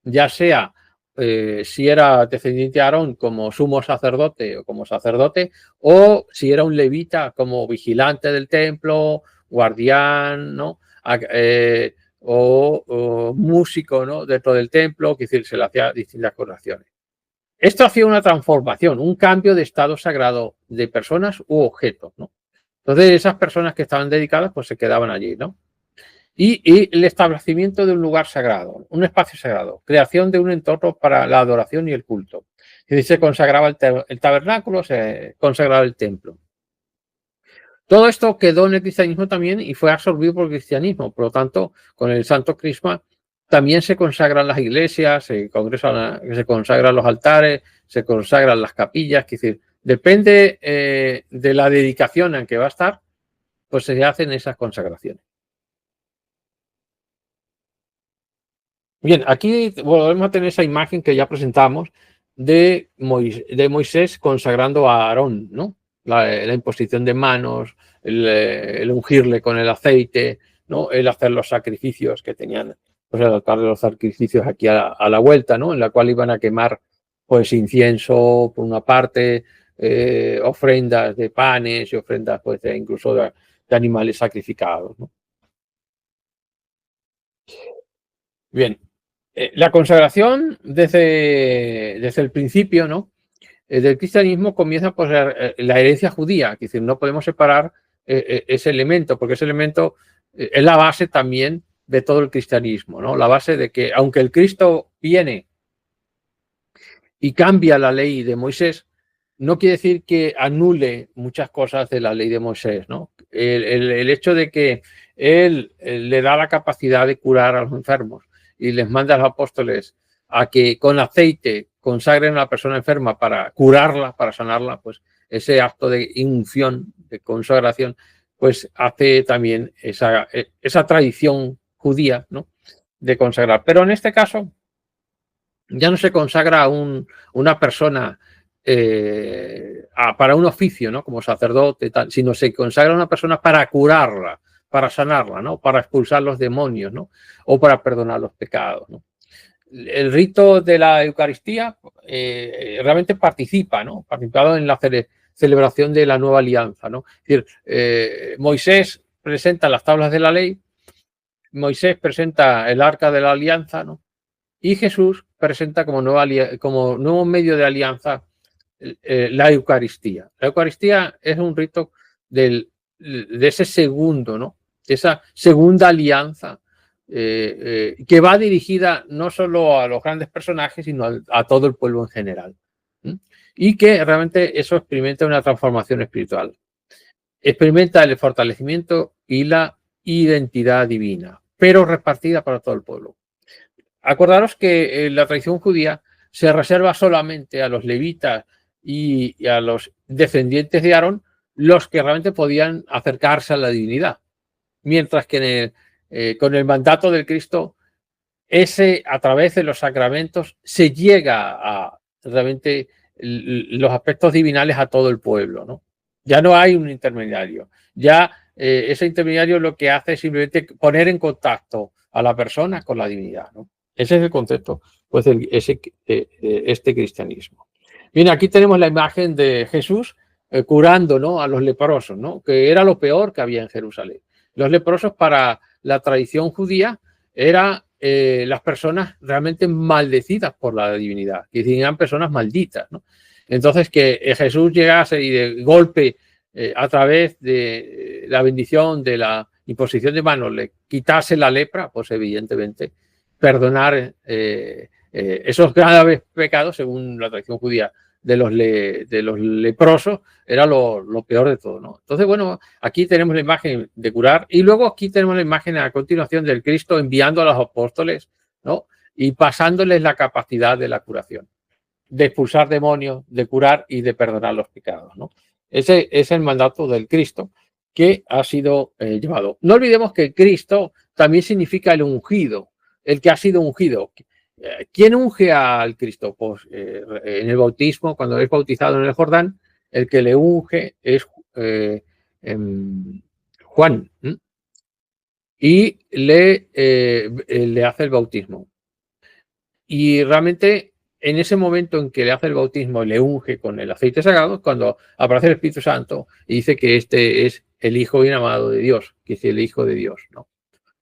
ya sea si era descendiente de Aarón como sumo sacerdote o como sacerdote, o si era un levita como vigilante del templo, guardián, ¿no? O músico, ¿no? Dentro del templo, que decir, se le hacía distintas coronaciones. Esto hacía una transformación, un cambio de estado sagrado de personas u objetos, ¿no? Entonces esas personas que estaban dedicadas pues se quedaban allí, ¿no? Y el establecimiento de un lugar sagrado, un espacio sagrado, creación de un entorno para la adoración y el culto. Es decir, se consagraba el tabernáculo, se consagraba el templo. Todo esto quedó en el cristianismo también y fue absorbido por el cristianismo. Por lo tanto, con el Santo Crisma también se consagran las iglesias, se consagran los altares, se consagran las capillas. Es decir, depende de la dedicación en que va a estar, pues se hacen esas consagraciones. Bien, aquí volvemos a tener esa imagen que ya presentamos de Moisés consagrando a Aarón, ¿no? La imposición de manos, el ungirle con el aceite, ¿no? El hacer los sacrificios que tenían, pues el altar de los sacrificios aquí a la vuelta, ¿no? En la cual iban a quemar pues incienso por una parte, ofrendas de panes y ofrendas pues incluso de animales sacrificados, ¿no? Bien, la consagración desde el principio, ¿no? Del cristianismo comienza por la herencia judía, es decir, no podemos separar ese elemento, porque ese elemento es la base también de todo el cristianismo, ¿no? La base de que aunque el Cristo viene y cambia la ley de Moisés, no quiere decir que anule muchas cosas de la ley de Moisés, ¿no? El hecho de que él le da la capacidad de curar a los enfermos y les manda a los apóstoles a que con aceite consagren a la persona enferma para curarla, para sanarla, pues ese acto de unción, de consagración, pues hace también esa tradición judía, ¿no? De consagrar. Pero en este caso ya no se consagra a una persona para un oficio, ¿no? Como sacerdote, tal, sino se consagra a una persona para curarla, para sanarla, ¿no? Para expulsar los demonios, ¿no? O para perdonar los pecados, ¿no? El rito de la Eucaristía realmente participa, ¿no? Participado en la celebración de la nueva alianza, ¿no? Es decir, Moisés presenta las tablas de la ley, Moisés presenta el arca de la alianza, ¿no? Y Jesús presenta como nuevo medio de alianza la Eucaristía. La Eucaristía es un rito de ese segundo, ¿no? De esa segunda alianza que va dirigida no solo a los grandes personajes, sino a todo el pueblo en general. ¿Sí? Y que realmente eso experimenta una transformación espiritual. Experimenta el fortalecimiento y la identidad divina, pero repartida para todo el pueblo. Acordaros que la tradición judía se reserva solamente a los levitas y a los descendientes de Aarón los que realmente podían acercarse a la divinidad. Mientras que con el mandato del Cristo, a través de los sacramentos, se llega a realmente los aspectos divinales a todo el pueblo, ¿no? Ya no hay un intermediario. Ya ese intermediario lo que hace es simplemente poner en contacto a la persona con la divinidad, ¿no? Ese es el concepto pues, este cristianismo. Bien, aquí tenemos la imagen de Jesús curando, ¿no? A los leprosos, ¿no? Que era lo peor que había en Jerusalén. Los leprosos para la tradición judía eran las personas realmente maldecidas por la divinidad, que eran personas malditas, ¿no? Entonces que Jesús llegase y de golpe a través de la bendición de la imposición de manos le quitase la lepra, pues evidentemente perdonar esos graves pecados, según la tradición judía, de los leprosos, era lo peor de todo, ¿no? Entonces, bueno, aquí tenemos la imagen de curar y luego aquí tenemos la imagen a continuación del Cristo enviando a los apóstoles, ¿no? Y pasándoles la capacidad de la curación, de expulsar demonios, de curar y de perdonar los pecados, ¿no? Ese es el mandato del Cristo que ha sido llevado. No olvidemos que Cristo también significa el ungido, el que ha sido ungido. ¿Quién unge al Cristo? Pues en el bautismo, cuando es bautizado en el Jordán, el que le unge es Juan, ¿eh? Y le hace el bautismo. Y realmente en ese momento en que le hace el bautismo, le unge con el aceite sagrado, cuando aparece el Espíritu Santo y dice que este es el Hijo bien amado de Dios, que es el Hijo de Dios, ¿no?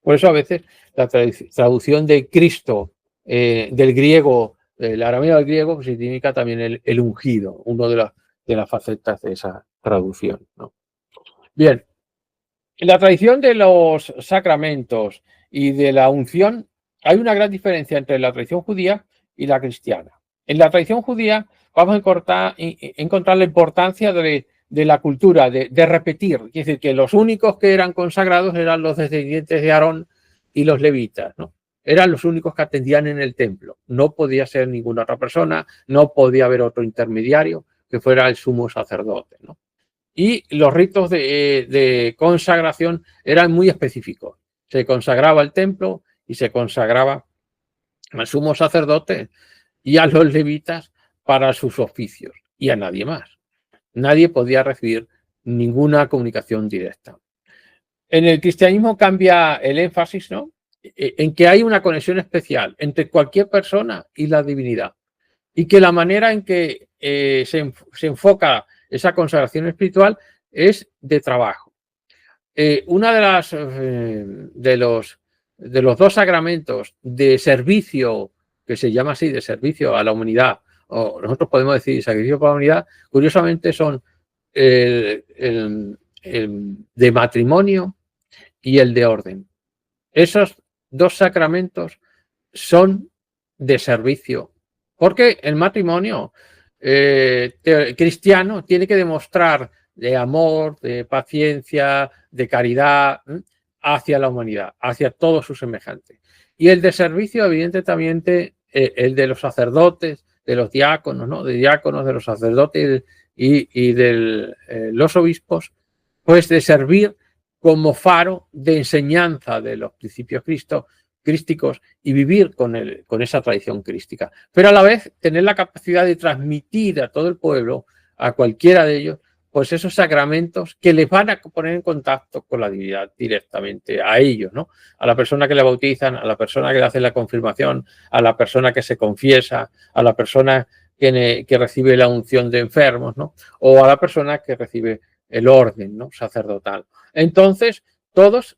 Por eso a veces la traducción de Cristo del griego, del arameo al griego, pues significa también el ungido, una de las facetas de esa traducción, ¿no? Bien, en la tradición de los sacramentos y de la unción hay una gran diferencia entre la tradición judía y la cristiana. En la tradición judía vamos a encontrar la importancia de la cultura, de repetir. Es decir, que los únicos que eran consagrados eran los descendientes de Aarón y los levitas, ¿no? Eran los únicos que atendían en el templo. No podía ser ninguna otra persona, no podía haber otro intermediario que fuera el sumo sacerdote, ¿no? Y los ritos de consagración eran muy específicos. Se consagraba el templo y se consagraba al sumo sacerdote y a los levitas para sus oficios y a nadie más. Nadie podía recibir ninguna comunicación directa. En el cristianismo cambia el énfasis, ¿no?, en que hay una conexión especial entre cualquier persona y la divinidad, y que la manera en que se enfoca esa consagración espiritual es de trabajo. Una de los dos sacramentos de servicio, que se llama así, de servicio a la humanidad, o nosotros podemos decir sacrificio para la humanidad, curiosamente son el de matrimonio y el de orden. Esos dos sacramentos son de servicio, porque el matrimonio cristiano tiene que demostrar de amor, de paciencia, de caridad hacia la humanidad, hacia todos sus semejantes. Y el de servicio, evidentemente, el de los sacerdotes, de los diáconos, ¿no?, de diáconos, de los sacerdotes y de los obispos, pues de servir como faro de enseñanza de los principios crísticos y vivir con esa tradición crística. Pero a la vez tener la capacidad de transmitir a todo el pueblo, a cualquiera de ellos, pues esos sacramentos que les van a poner en contacto con la divinidad directamente, a ellos, ¿no? A la persona que le bautizan, a la persona que le hace la confirmación, a la persona que se confiesa, a la persona que recibe la unción de enfermos, ¿no?, o a la persona que recibe el orden, ¿no?, sacerdotal. Entonces, todas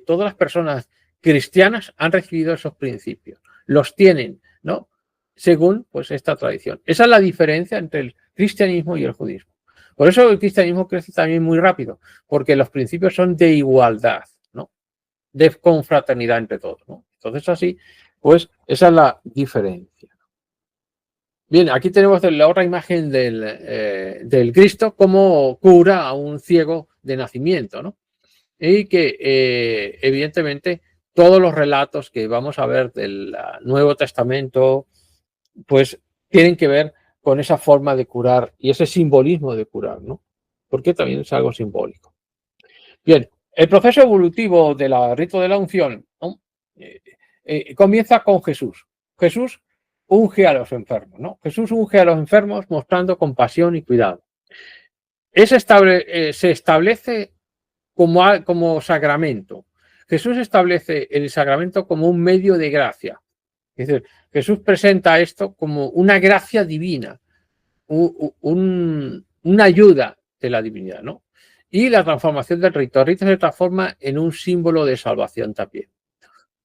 las personas cristianas han recibido esos principios, los tienen, ¿no?, según pues esta tradición. Esa es la diferencia entre el cristianismo y el judaísmo. Por eso el cristianismo crece también muy rápido, porque los principios son de igualdad, ¿no?, de confraternidad entre todos, ¿no? Entonces así, pues esa es la diferencia. Bien, aquí tenemos la otra imagen del Cristo como cura a un ciego de nacimiento, ¿no? Y que evidentemente todos los relatos que vamos a ver del Nuevo Testamento pues tienen que ver con esa forma de curar y ese simbolismo de curar, ¿no? Porque también es algo simbólico. Bien, el proceso evolutivo del rito de la unción, ¿no?, comienza con Jesús. Jesús unge a los enfermos, ¿no? Jesús unge a los enfermos mostrando compasión y cuidado. Se establece como sacramento. Jesús establece el sacramento como un medio de gracia. Es decir, Jesús presenta esto como una gracia divina, una ayuda de la divinidad, ¿no? Y la transformación del rito. El rito se transforma en un símbolo de salvación también.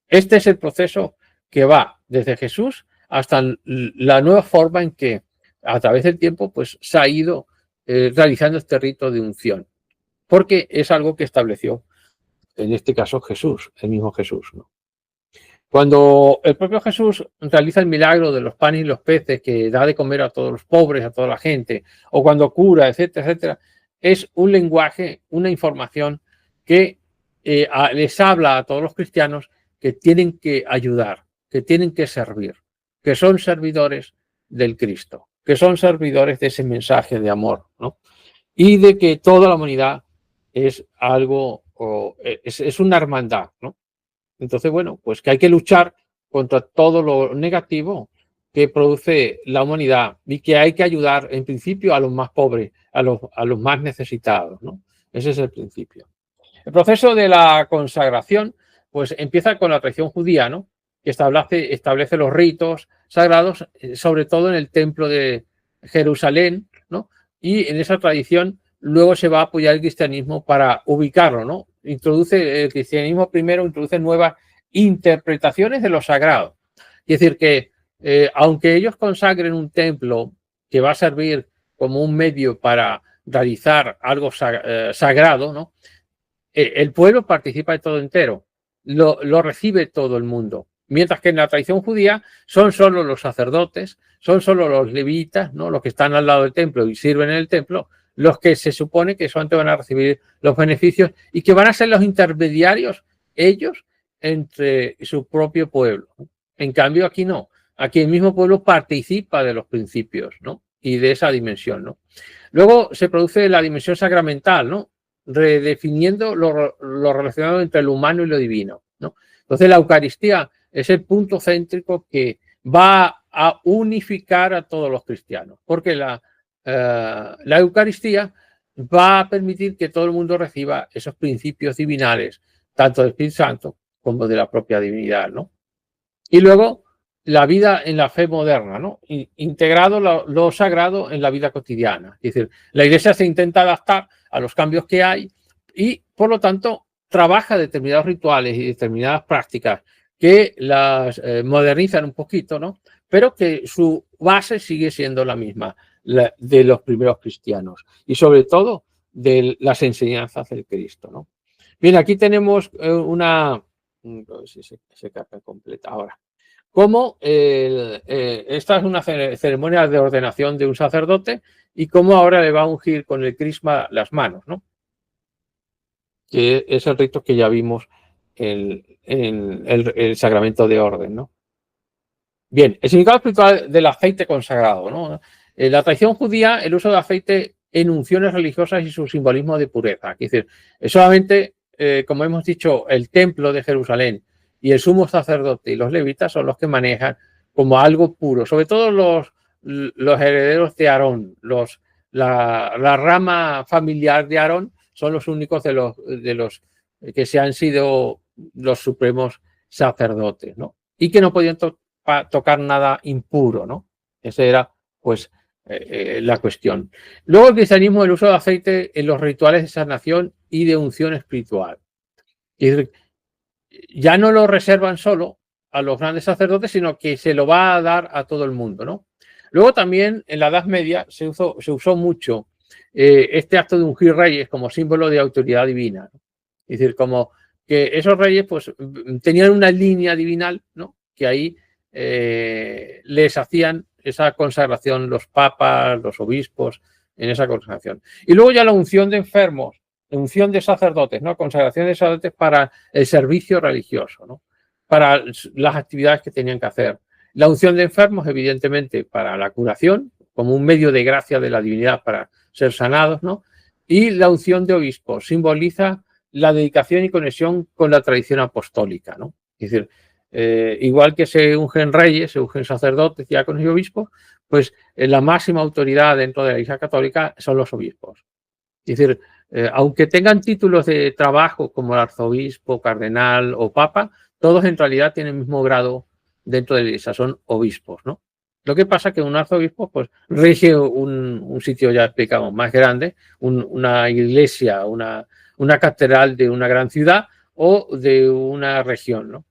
Este es el proceso que va desde Jesús hasta la nueva forma en que a través del tiempo pues se ha ido realizando este rito de unción, porque es algo que estableció en este caso Jesús, el mismo Jesús, ¿no? Cuando el propio Jesús realiza el milagro de los panes y los peces, que da de comer a todos los pobres, a toda la gente, o cuando cura, etcétera, etcétera, es un lenguaje, una información que les habla a todos los cristianos que tienen que ayudar, que tienen que servir, que son servidores del Cristo, que son servidores de ese mensaje de amor, ¿no? Y de que toda la humanidad es algo, es una hermandad, ¿no? Entonces, bueno, pues que hay que luchar contra todo lo negativo que produce la humanidad y que hay que ayudar, en principio, a los más pobres, a los más necesitados, ¿no? Ese es el principio. El proceso de la consagración, pues empieza con la tradición judía, ¿no?, que establece los ritos sagrados, sobre todo en el templo de Jerusalén, ¿no? Y en esa tradición luego se va a apoyar el cristianismo para ubicarlo, ¿no? El cristianismo primero introduce nuevas interpretaciones de lo sagrado. Es decir, que aunque ellos consagren un templo que va a servir como un medio para realizar algo sagrado, ¿no?, el pueblo participa de todo entero, lo recibe todo el mundo. Mientras que en la tradición judía son solo los sacerdotes, son solo los levitas, ¿no?, los que están al lado del templo y sirven en el templo, los que se supone que solamente van a recibir los beneficios y que van a ser los intermediarios ellos entre su propio pueblo. En cambio aquí no, aquí el mismo pueblo participa de los principios, ¿no?, y de esa dimensión, ¿no? Luego se produce la dimensión sacramental, ¿no?, redefiniendo lo relacionado entre lo humano y lo divino, ¿no? Entonces la Eucaristía es el punto céntrico que va a unificar a todos los cristianos, porque la Eucaristía va a permitir que todo el mundo reciba esos principios divinales, tanto del Espíritu Santo como de la propia divinidad, ¿no? Y luego la vida en la fe moderna, ¿no? Integrado lo sagrado en la vida cotidiana. Es decir, la Iglesia se intenta adaptar a los cambios que hay y, por lo tanto, trabaja determinados rituales y determinadas prácticas que las modernizan un poquito, ¿no? Pero que su base sigue siendo la misma, la de los primeros cristianos y, sobre todo, de las enseñanzas del Cristo, ¿no? Bien, aquí tenemos una... No sé si se carga completa ahora. Cómo esta es una ceremonia de ordenación de un sacerdote y cómo ahora le va a ungir con el crisma las manos, ¿no? Que es el rito que ya vimos en el sacramento de orden, ¿no? Bien, el significado espiritual del aceite consagrado, ¿no? En la tradición judía, el uso de aceite en unciones religiosas y su simbolismo de pureza. Es decir, solamente, como hemos dicho, el templo de Jerusalén y el sumo sacerdote y los levitas son los que manejan como algo puro, sobre todo los herederos de Aarón, la rama familiar de Aarón son los únicos de los que se han sido los supremos sacerdotes, ¿no? Y que no podían tocar nada impuro, ¿no? Esa era, pues, la cuestión. Luego el cristianismo, el uso de aceite en los rituales de sanación y de unción espiritual. Es decir, ya no lo reservan solo a los grandes sacerdotes, sino que se lo va a dar a todo el mundo, ¿no? Luego también en la Edad Media se usó mucho este acto de ungir reyes como símbolo de autoridad divina, ¿no? Es decir, como que esos reyes pues tenían una línea divinal, ¿no? Que ahí les hacían esa consagración los papas, los obispos, en esa consagración. Y luego ya la unción de enfermos, la unción de sacerdotes, ¿no? Consagración de sacerdotes para el servicio religioso, ¿no? Para las actividades que tenían que hacer. La unción de enfermos, evidentemente, para la curación, como un medio de gracia de la divinidad para ser sanados, ¿no? Y la unción de obispos simboliza la dedicación y conexión con la tradición apostólica, ¿no? Es decir, igual que se ungen reyes, se ungen sacerdotes, diáconos y obispos, pues la máxima autoridad dentro de la Iglesia Católica son los obispos. Es decir, aunque tengan títulos de trabajo como el arzobispo, cardenal o papa, todos en realidad tienen el mismo grado dentro de la Iglesia, son obispos, ¿no? Lo que pasa es que un arzobispo pues rige un sitio, ya explicamos, más grande, una iglesia, una catedral de una gran ciudad o de una región, ¿no?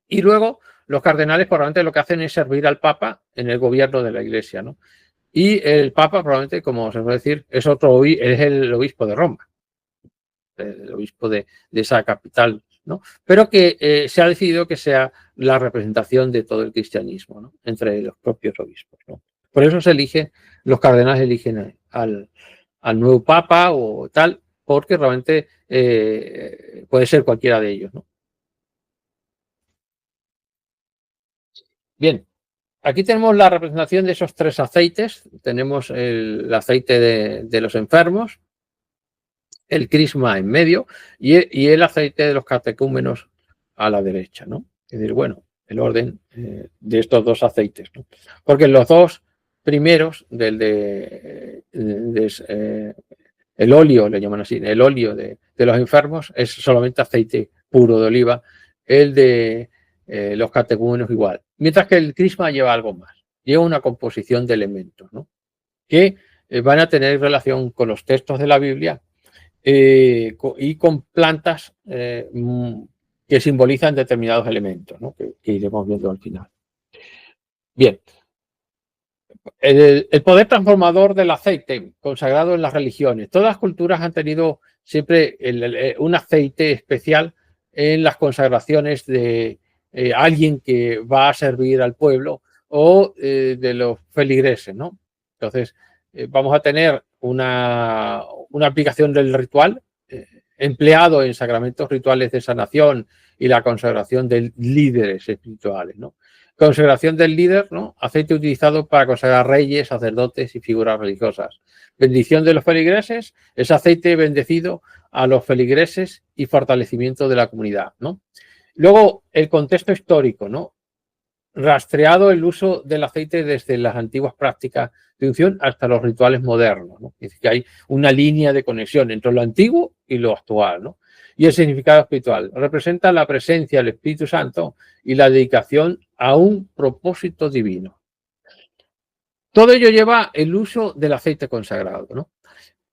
Y luego los cardenales probablemente lo que hacen es servir al Papa en el gobierno de la Iglesia, ¿no? Y el Papa probablemente, como se puede decir, es el obispo de Roma, el obispo de esa capital, ¿no? Pero que se ha decidido que sea la representación de todo el cristianismo, ¿no? Entre los propios obispos, ¿no? Por eso los cardenales eligen al nuevo Papa o tal, porque realmente puede ser cualquiera de ellos, ¿no? Bien, aquí tenemos la representación de esos tres aceites. Tenemos el aceite de los enfermos, el crisma en medio y el aceite de los catecúmenos a la derecha, ¿no? Es decir, bueno, el orden de estos dos aceites, ¿no? Porque los dos primeros, el óleo, le llaman así, el óleo de los enfermos es solamente aceite puro de oliva, el de los catecúmenos igual, mientras que el crisma lleva algo más, lleva una composición de elementos, ¿no? Que van a tener relación con los textos de la Biblia y con plantas que simbolizan determinados elementos, ¿no? que iremos viendo al final. Bien, el poder transformador del aceite consagrado en las religiones. Todas las culturas han tenido siempre un aceite especial en las consagraciones de alguien que va a servir al pueblo o de los feligreses, ¿no? Entonces, vamos a tener una aplicación del ritual empleado en sacramentos rituales de sanación y la consagración de líderes espirituales, ¿no? Consagración del líder, ¿no? Aceite utilizado para consagrar reyes, sacerdotes y figuras religiosas. Bendición de los feligreses, es aceite bendecido a los feligreses y fortalecimiento de la comunidad, ¿no? Luego, el contexto histórico, ¿no? rastreado el uso del aceite desde las antiguas prácticas de unción hasta los rituales modernos, ¿no? Es decir, que hay una línea de conexión entre lo antiguo y lo actual, ¿no? Y el significado espiritual representa la presencia del Espíritu Santo y la dedicación a un propósito divino. Todo ello lleva el uso del aceite consagrado, ¿no?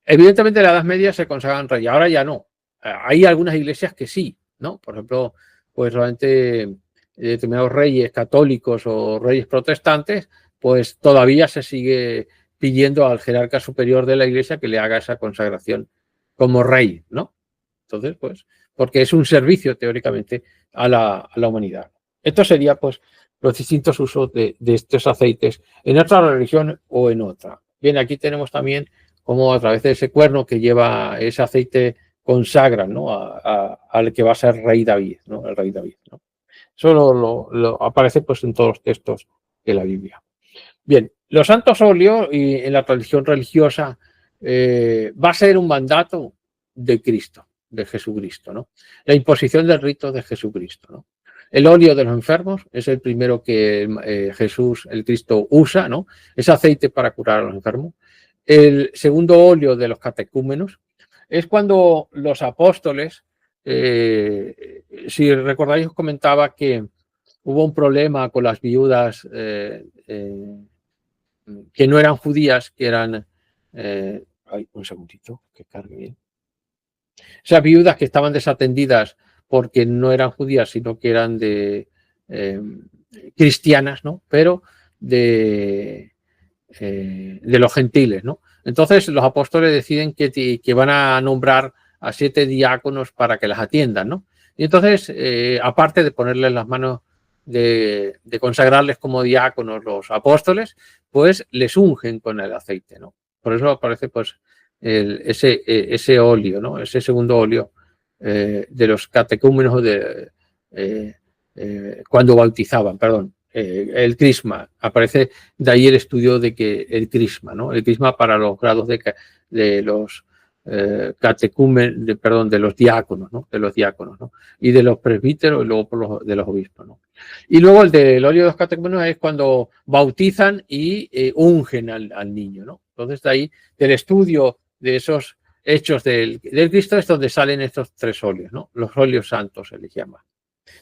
Evidentemente en la Edad Media se consagraban reyes, ahora ya no. Hay algunas iglesias que sí, ¿no? Por ejemplo, pues realmente determinados reyes católicos o reyes protestantes, pues todavía se sigue pidiendo al jerarca superior de la iglesia que le haga esa consagración como rey, ¿no? Entonces, pues, porque es un servicio teóricamente a la humanidad. Esto sería, pues, los distintos usos de estos aceites en otra religión o en otra. Bien, aquí tenemos también cómo a través de ese cuerno que lleva ese aceite consagran, ¿no? Al que va a ser rey David, ¿no? El rey David, ¿no? Eso lo aparece pues en todos los textos de la Biblia. Bien, los santos óleos y en la tradición religiosa va a ser un mandato de Cristo, de Jesucristo, ¿no? La imposición del rito de Jesucristo, ¿no? El óleo de los enfermos es el primero que Jesús, el Cristo, usa, ¿no? Es aceite para curar a los enfermos. El segundo óleo de los catecúmenos es cuando los apóstoles, si recordáis, os comentaba que hubo un problema con las viudas que no eran judías, que eran... un segundito, que cargue bien. Esas viudas que estaban desatendidas porque no eran judías, sino que eran cristianas, ¿no? Pero de los gentiles, ¿no? Entonces los apóstoles deciden que van a nombrar a 7 diáconos para que las atiendan, ¿no? Y entonces, aparte de ponerles las manos, de consagrarles como diáconos los apóstoles, pues les ungen con el aceite, ¿no? Por eso aparece pues ese óleo, ¿no? Ese segundo óleo de los catecúmenos cuando bautizaban, perdón. El crisma, aparece de ahí el estudio de que el crisma, ¿no? El crisma para los grados de los catecúmenos, perdón, de los diáconos, ¿no? De los diáconos, ¿no? Y de los presbíteros y luego de los obispos, ¿no? Y luego el del óleo de los catecúmenos es cuando bautizan y ungen al niño, ¿no? Entonces de ahí, del estudio de esos hechos del Cristo es donde salen estos 3 óleos, ¿no? Los óleos santos se les llama.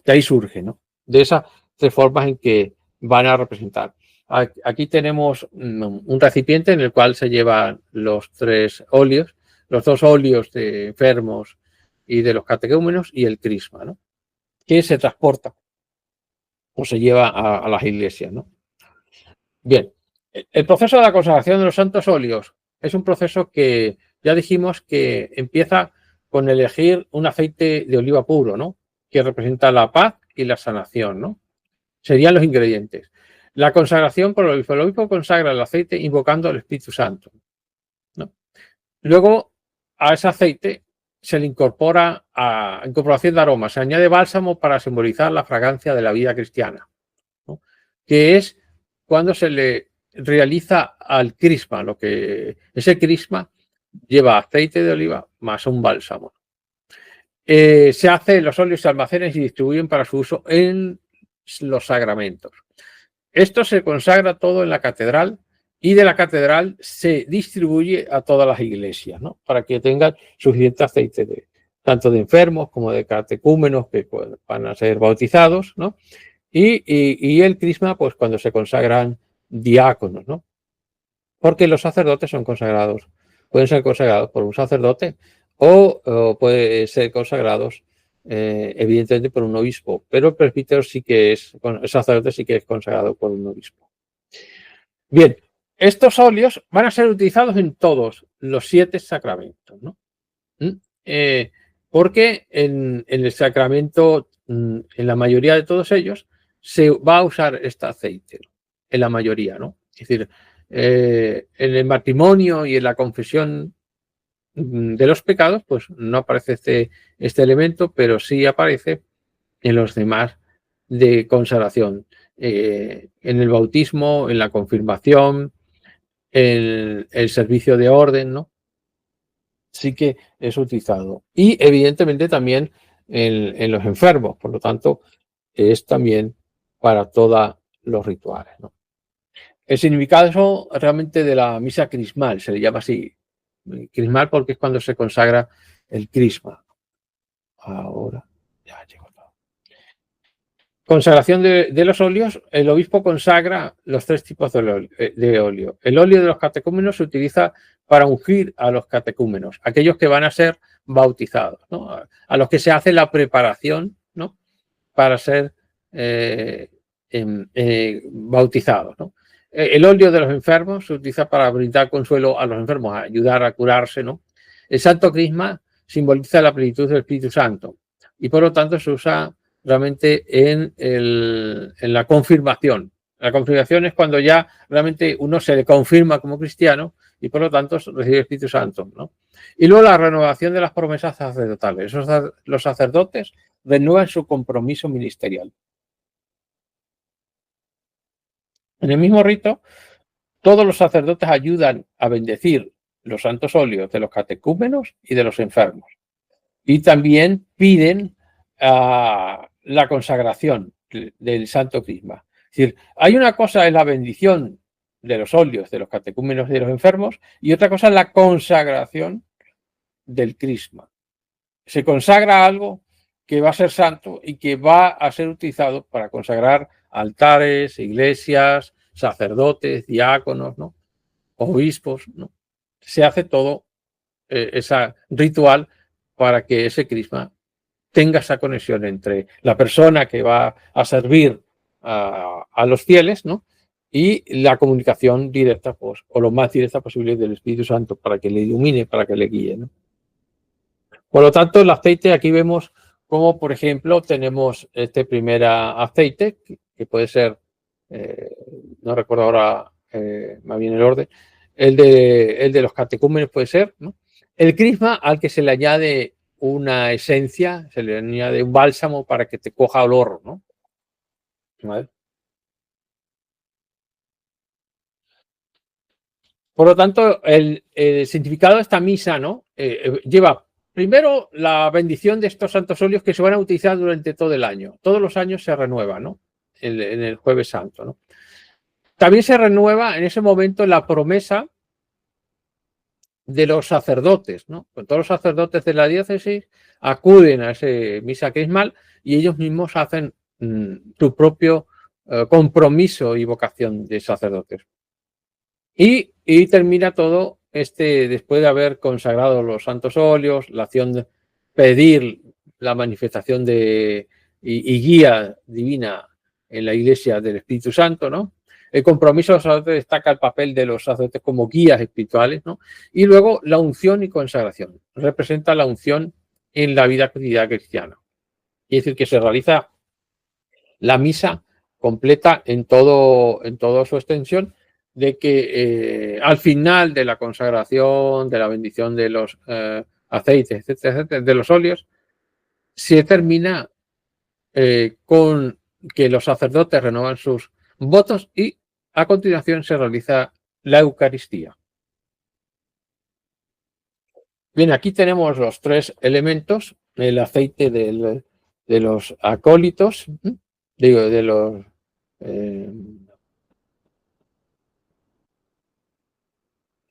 De ahí surge, ¿no? De esas 3 formas en que van a representar. Aquí tenemos un recipiente en el cual se llevan los 3 óleos, los 2 óleos de enfermos y de los catecúmenos y el crisma, ¿no? Que se transporta o se lleva a las iglesias, ¿no? Bien, el proceso de la consagración de los santos óleos es un proceso que ya dijimos que empieza con elegir un aceite de oliva puro, ¿no? Que representa la paz y la sanación, ¿no? Serían los ingredientes. La consagración por el obispo. El obispo consagra el aceite invocando al Espíritu Santo, ¿no? Luego, a ese aceite se le incorpora incorporación de aromas. Se añade bálsamo para simbolizar la fragancia de la vida cristiana, ¿no? Que es cuando se le realiza al crisma, lo que ese crisma lleva aceite de oliva más un bálsamo. Los óleos se almacenan y se distribuyen para su uso en los sacramentos. Esto se consagra todo en la catedral y de la catedral se distribuye a todas las iglesias, ¿no? Para que tengan suficiente aceite tanto de enfermos como de catecúmenos que van a ser bautizados, ¿no? Y el crisma, pues cuando se consagran diáconos, ¿no? Porque los sacerdotes son consagrados, pueden ser consagrados por un sacerdote o pueden ser consagrados evidentemente por un obispo, pero el presbítero sí que es, el sacerdote sí que es consagrado por un obispo. Bien, estos óleos van a ser utilizados en todos los 7 sacramentos, ¿no? Porque en el sacramento, en la mayoría de todos ellos, se va a usar este aceite, ¿no? En la mayoría, ¿no? Es decir, en el matrimonio y en la confesión de los pecados, pues no aparece este elemento, pero sí aparece en los demás de consagración, en el bautismo, en la confirmación, en el servicio de orden, ¿no? Sí que es utilizado. Y evidentemente también en los enfermos, por lo tanto, es también para toda los rituales, ¿no? El significado realmente de la misa crismal, se le llama así, crismal porque es cuando se consagra el crisma. Ahora, ya llegó todo. Consagración de los óleos, el obispo consagra los tres tipos de óleo. El óleo de los catecúmenos se utiliza para ungir a los catecúmenos, aquellos que van a ser bautizados, ¿no? A los que se hace la preparación, ¿no? Para ser bautizados, ¿no? El óleo de los enfermos se utiliza para brindar consuelo a los enfermos, a ayudar a curarse, ¿no? El santo crisma simboliza la plenitud del Espíritu Santo y por lo tanto se usa realmente en la confirmación. La confirmación es cuando ya realmente uno se le confirma como cristiano y por lo tanto recibe el Espíritu Santo, ¿no? Y luego la renovación de las promesas sacerdotales. Los sacerdotes renuevan su compromiso ministerial. En el mismo rito, todos los sacerdotes ayudan a bendecir los santos óleos de los catecúmenos y de los enfermos. Y también piden la consagración del santo crisma. Es decir, hay una cosa en la bendición de los óleos de los catecúmenos y de los enfermos y otra cosa es la consagración del crisma. Se consagra algo que va a ser santo y que va a ser utilizado para consagrar altares, iglesias, sacerdotes, diáconos, ¿no? Obispos, ¿no? Se hace todo ese ritual para que ese crisma tenga esa conexión entre la persona que va a servir a los fieles, ¿no? Y la comunicación directa, pues, o lo más directa posible del Espíritu Santo para que le ilumine, para que le guíe, ¿no? Por lo tanto, el aceite, aquí vemos como, por ejemplo, tenemos este primer aceite, que puede ser, no recuerdo ahora más bien el orden, el de los catecúmenos puede ser, ¿no? El crisma al que se le añade una esencia, se le añade un bálsamo para que te coja olor, ¿no? ¿Vale? Por lo tanto, el significado de esta misa, ¿no? Lleva primero la bendición de estos santos óleos que se van a utilizar durante todo el año. Todos los años se renueva, ¿no? En el Jueves Santo, ¿no? También se renueva en ese momento la promesa de los sacerdotes, ¿no? Pues todos los sacerdotes de la diócesis acuden a esa misa crismal y ellos mismos hacen su propio compromiso y vocación de sacerdotes. Y termina todo después de haber consagrado los santos óleos, la acción de pedir la manifestación y guía divina en la iglesia del Espíritu Santo, ¿no? El compromiso de los sacerdotes destaca el papel de los sacerdotes como guías espirituales, ¿no? Y luego la unción y consagración. Representa la unción en la vida cotidiana cristiana. Es decir, que se realiza la misa completa en toda su extensión, de que al final de la consagración, de la bendición de los aceites, etcétera, de los óleos, se termina con que los sacerdotes renuevan sus votos y a continuación se realiza la Eucaristía. Bien, aquí tenemos los tres elementos, el aceite de los acólitos, digo, de los...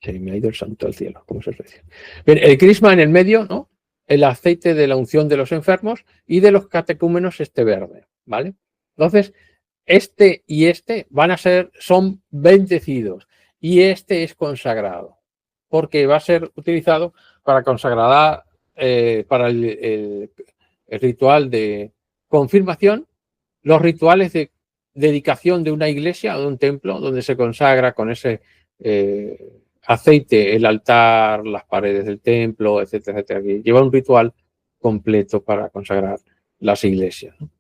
se me ha ido el santo al cielo, ¿cómo se dice? Bien, el crisma en el medio, ¿no? El aceite de la unción de los enfermos y de los catecúmenos verde, ¿vale? Entonces, este y este son bendecidos y este es consagrado, porque va a ser utilizado para consagrar, para el ritual de confirmación, los rituales de dedicación de una iglesia o de un templo donde se consagra con ese aceite el altar, las paredes del templo, etcétera, etcétera. Que lleva un ritual completo para consagrar las iglesias, ¿no?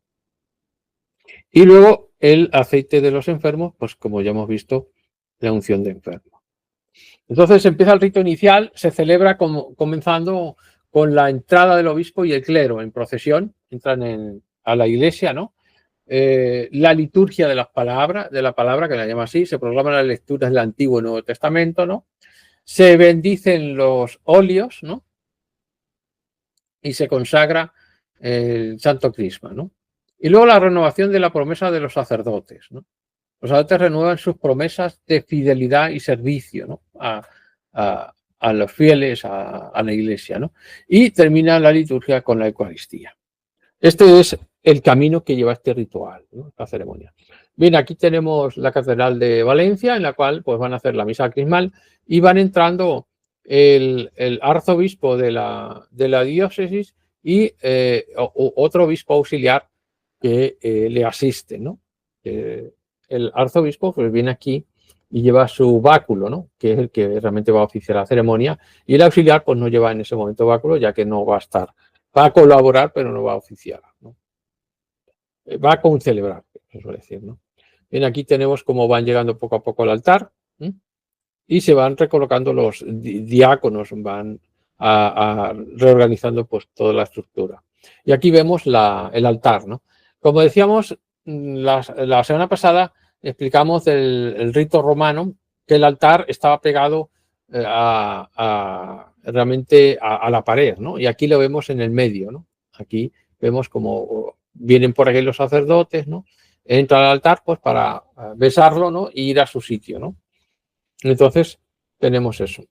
Y luego el aceite de los enfermos, pues como ya hemos visto, la unción de enfermos. Entonces empieza el rito inicial, se celebra comenzando con la entrada del obispo y el clero en procesión, entran a la iglesia, ¿no? La liturgia de la palabra, que la llama así, se proclaman las lecturas del Antiguo y Nuevo Testamento, ¿no? Se bendicen los óleos, ¿no? Y se consagra el Santo Crisma, ¿no? Y luego la renovación de la promesa de los sacerdotes, ¿no? Los sacerdotes renuevan sus promesas de fidelidad y servicio, ¿no? A los fieles, a la iglesia, ¿no? Y termina la liturgia con la Eucaristía. Este es el camino que lleva este ritual, ¿no? La ceremonia. Bien, aquí tenemos la Catedral de Valencia, en la cual pues, van a hacer la misa crismal y van entrando el arzobispo de la diócesis y otro obispo auxiliar que le asiste, ¿no? El arzobispo pues, viene aquí y lleva su báculo, ¿no? Que es el que realmente va a oficiar la ceremonia, y el auxiliar pues no lleva en ese momento báculo, ya que no va a estar, va a colaborar, pero no va a oficiar, ¿no? Va a concelebrar, se suele decir, ¿no? Bien, aquí tenemos cómo van llegando poco a poco al altar, ¿eh? Y se van recolocando los diáconos, van reorganizando pues toda la estructura. Y aquí vemos el altar, ¿no? Como decíamos, la semana pasada explicamos el rito romano, que el altar estaba pegado realmente a la pared, ¿no? Y aquí lo vemos en el medio, ¿no? Aquí vemos como vienen por aquí los sacerdotes, ¿no? Entran al altar pues para besarlo, ¿no? Y ir a su sitio, ¿no? Entonces tenemos eso.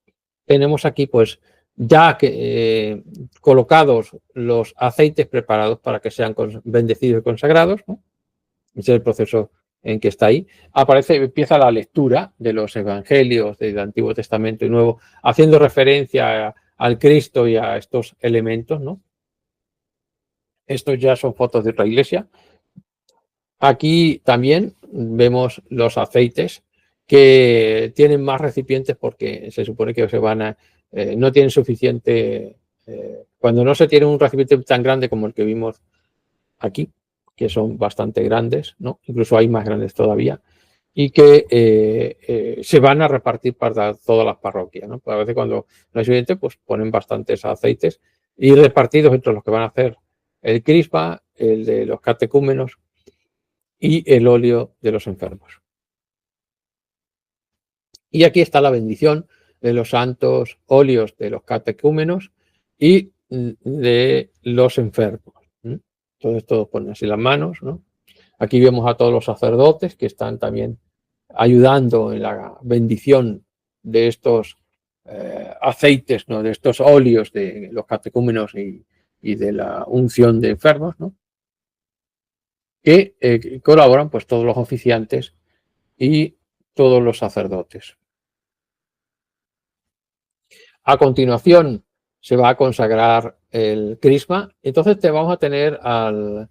Tenemos aquí pues ya que colocados los aceites preparados para que sean bendecidos y consagrados, ¿no? Ese es el proceso en que está ahí. Empieza la lectura de los evangelios del Antiguo Testamento y Nuevo, haciendo referencia al Cristo y a estos elementos, ¿no? Estos ya son fotos de otra iglesia. Aquí también vemos los aceites que tienen más recipientes porque se supone que no tienen suficiente, cuando no se tiene un recipiente tan grande como el que vimos aquí, que son bastante grandes, ¿no? Incluso hay más grandes todavía, y que se van a repartir para todas las parroquias, ¿no? A veces cuando no hay suficiente, pues ponen bastantes aceites y repartidos entre los que van a hacer el crisma, el de los catecúmenos y el óleo de los enfermos. Y aquí está la bendición de los santos óleos de los catecúmenos y de los enfermos. Entonces todos ponen así las manos, ¿no? Aquí vemos a todos los sacerdotes que están también ayudando en la bendición de estos aceites, ¿no? De estos óleos de los catecúmenos y de la unción de enfermos, ¿no? Que colaboran pues todos los oficiantes y todos los sacerdotes. A continuación se va a consagrar el crisma, entonces te vamos a tener al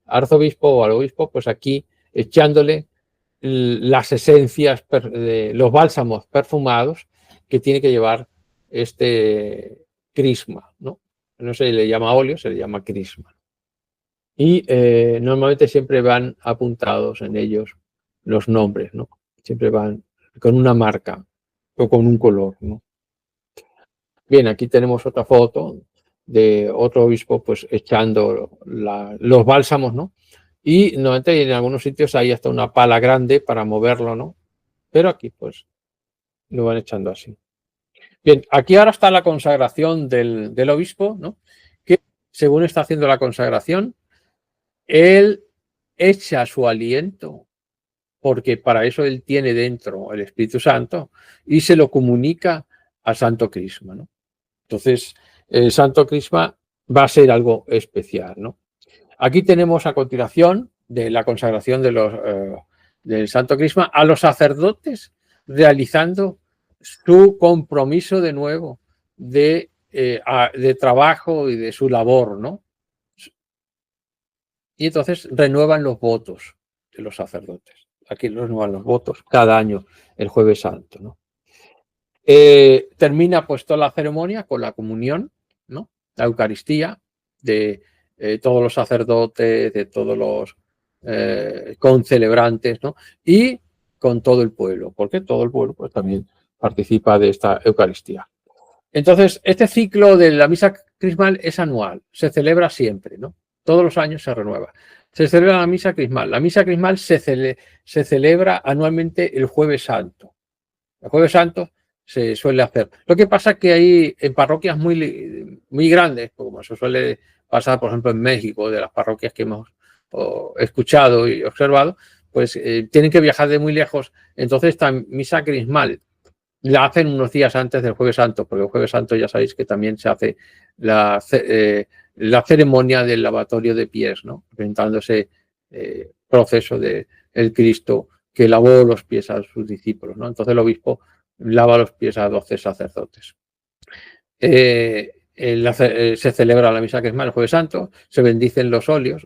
arzobispo o al obispo pues aquí echándole las esencias, los bálsamos perfumados que tiene que llevar este crisma, ¿no? No se le llama óleo, se le llama crisma. Y normalmente siempre van apuntados en ellos los nombres, ¿no? Siempre van con una marca o con un color, ¿no? Bien, aquí tenemos otra foto de otro obispo pues echando los bálsamos, ¿no? Y normalmente en algunos sitios hay hasta una pala grande para moverlo, ¿no? Pero aquí pues lo van echando así. Bien, aquí ahora está la consagración del obispo, ¿no? Que según está haciendo la consagración, él echa su aliento, porque para eso él tiene dentro el Espíritu Santo, y se lo comunica al Santo Crisma, ¿no? Entonces, el Santo Crisma va a ser algo especial, ¿no? Aquí tenemos a continuación de la consagración del Santo Crisma a los sacerdotes realizando su compromiso de nuevo de trabajo y de su labor, ¿no? Y entonces renuevan los votos de los sacerdotes. Aquí renuevan los votos cada año, el Jueves Santo, ¿no? Termina pues toda la ceremonia con la comunión, ¿no? La Eucaristía de todos los sacerdotes, de todos los concelebrantes, ¿no? Y con todo el pueblo, porque todo el pueblo pues también participa de esta Eucaristía. Entonces, este ciclo de la misa crismal es anual, se celebra siempre, ¿no? Todos los años se renueva. Se celebra la misa crismal. La misa crismal se celebra anualmente el Jueves Santo. El Jueves Santo se suele hacer. Lo que pasa es que hay en parroquias muy grandes, como se suele pasar, por ejemplo, en México, de las parroquias que hemos escuchado y observado, pues tienen que viajar de muy lejos. Entonces esta misa crismal la hacen unos días antes del Jueves Santo, porque el Jueves Santo ya sabéis que también se hace la ceremonia del lavatorio de pies, ¿no? Representando ese proceso de el Cristo que lavó los pies a sus discípulos, ¿no? Entonces el obispo lava los pies a 12 sacerdotes. Se celebra la misa crismal el Jueves Santo, se bendicen los óleos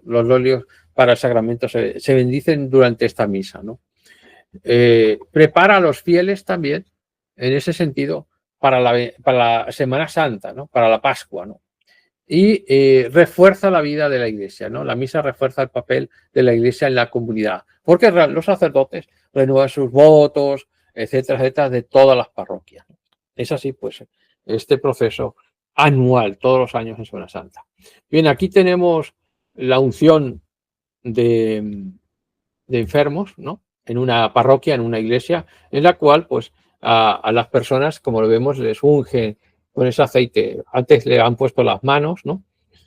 para el sacramento se bendicen durante esta misa, ¿no? Prepara a los fieles también, en ese sentido, para la Semana Santa, ¿no? Para la Pascua, ¿no? Y refuerza la vida de la Iglesia, ¿no? La misa refuerza el papel de la Iglesia en la comunidad, porque los sacerdotes renuevan sus votos, etcétera, etcétera, de todas las parroquias. Es así, pues, este proceso anual, todos los años en Semana Santa. Bien, aquí tenemos la unción de enfermos, ¿no? En una parroquia, en una iglesia, en la cual, pues, a las personas, como lo vemos, les ungen con ese aceite. Antes le han puesto las manos, ¿no?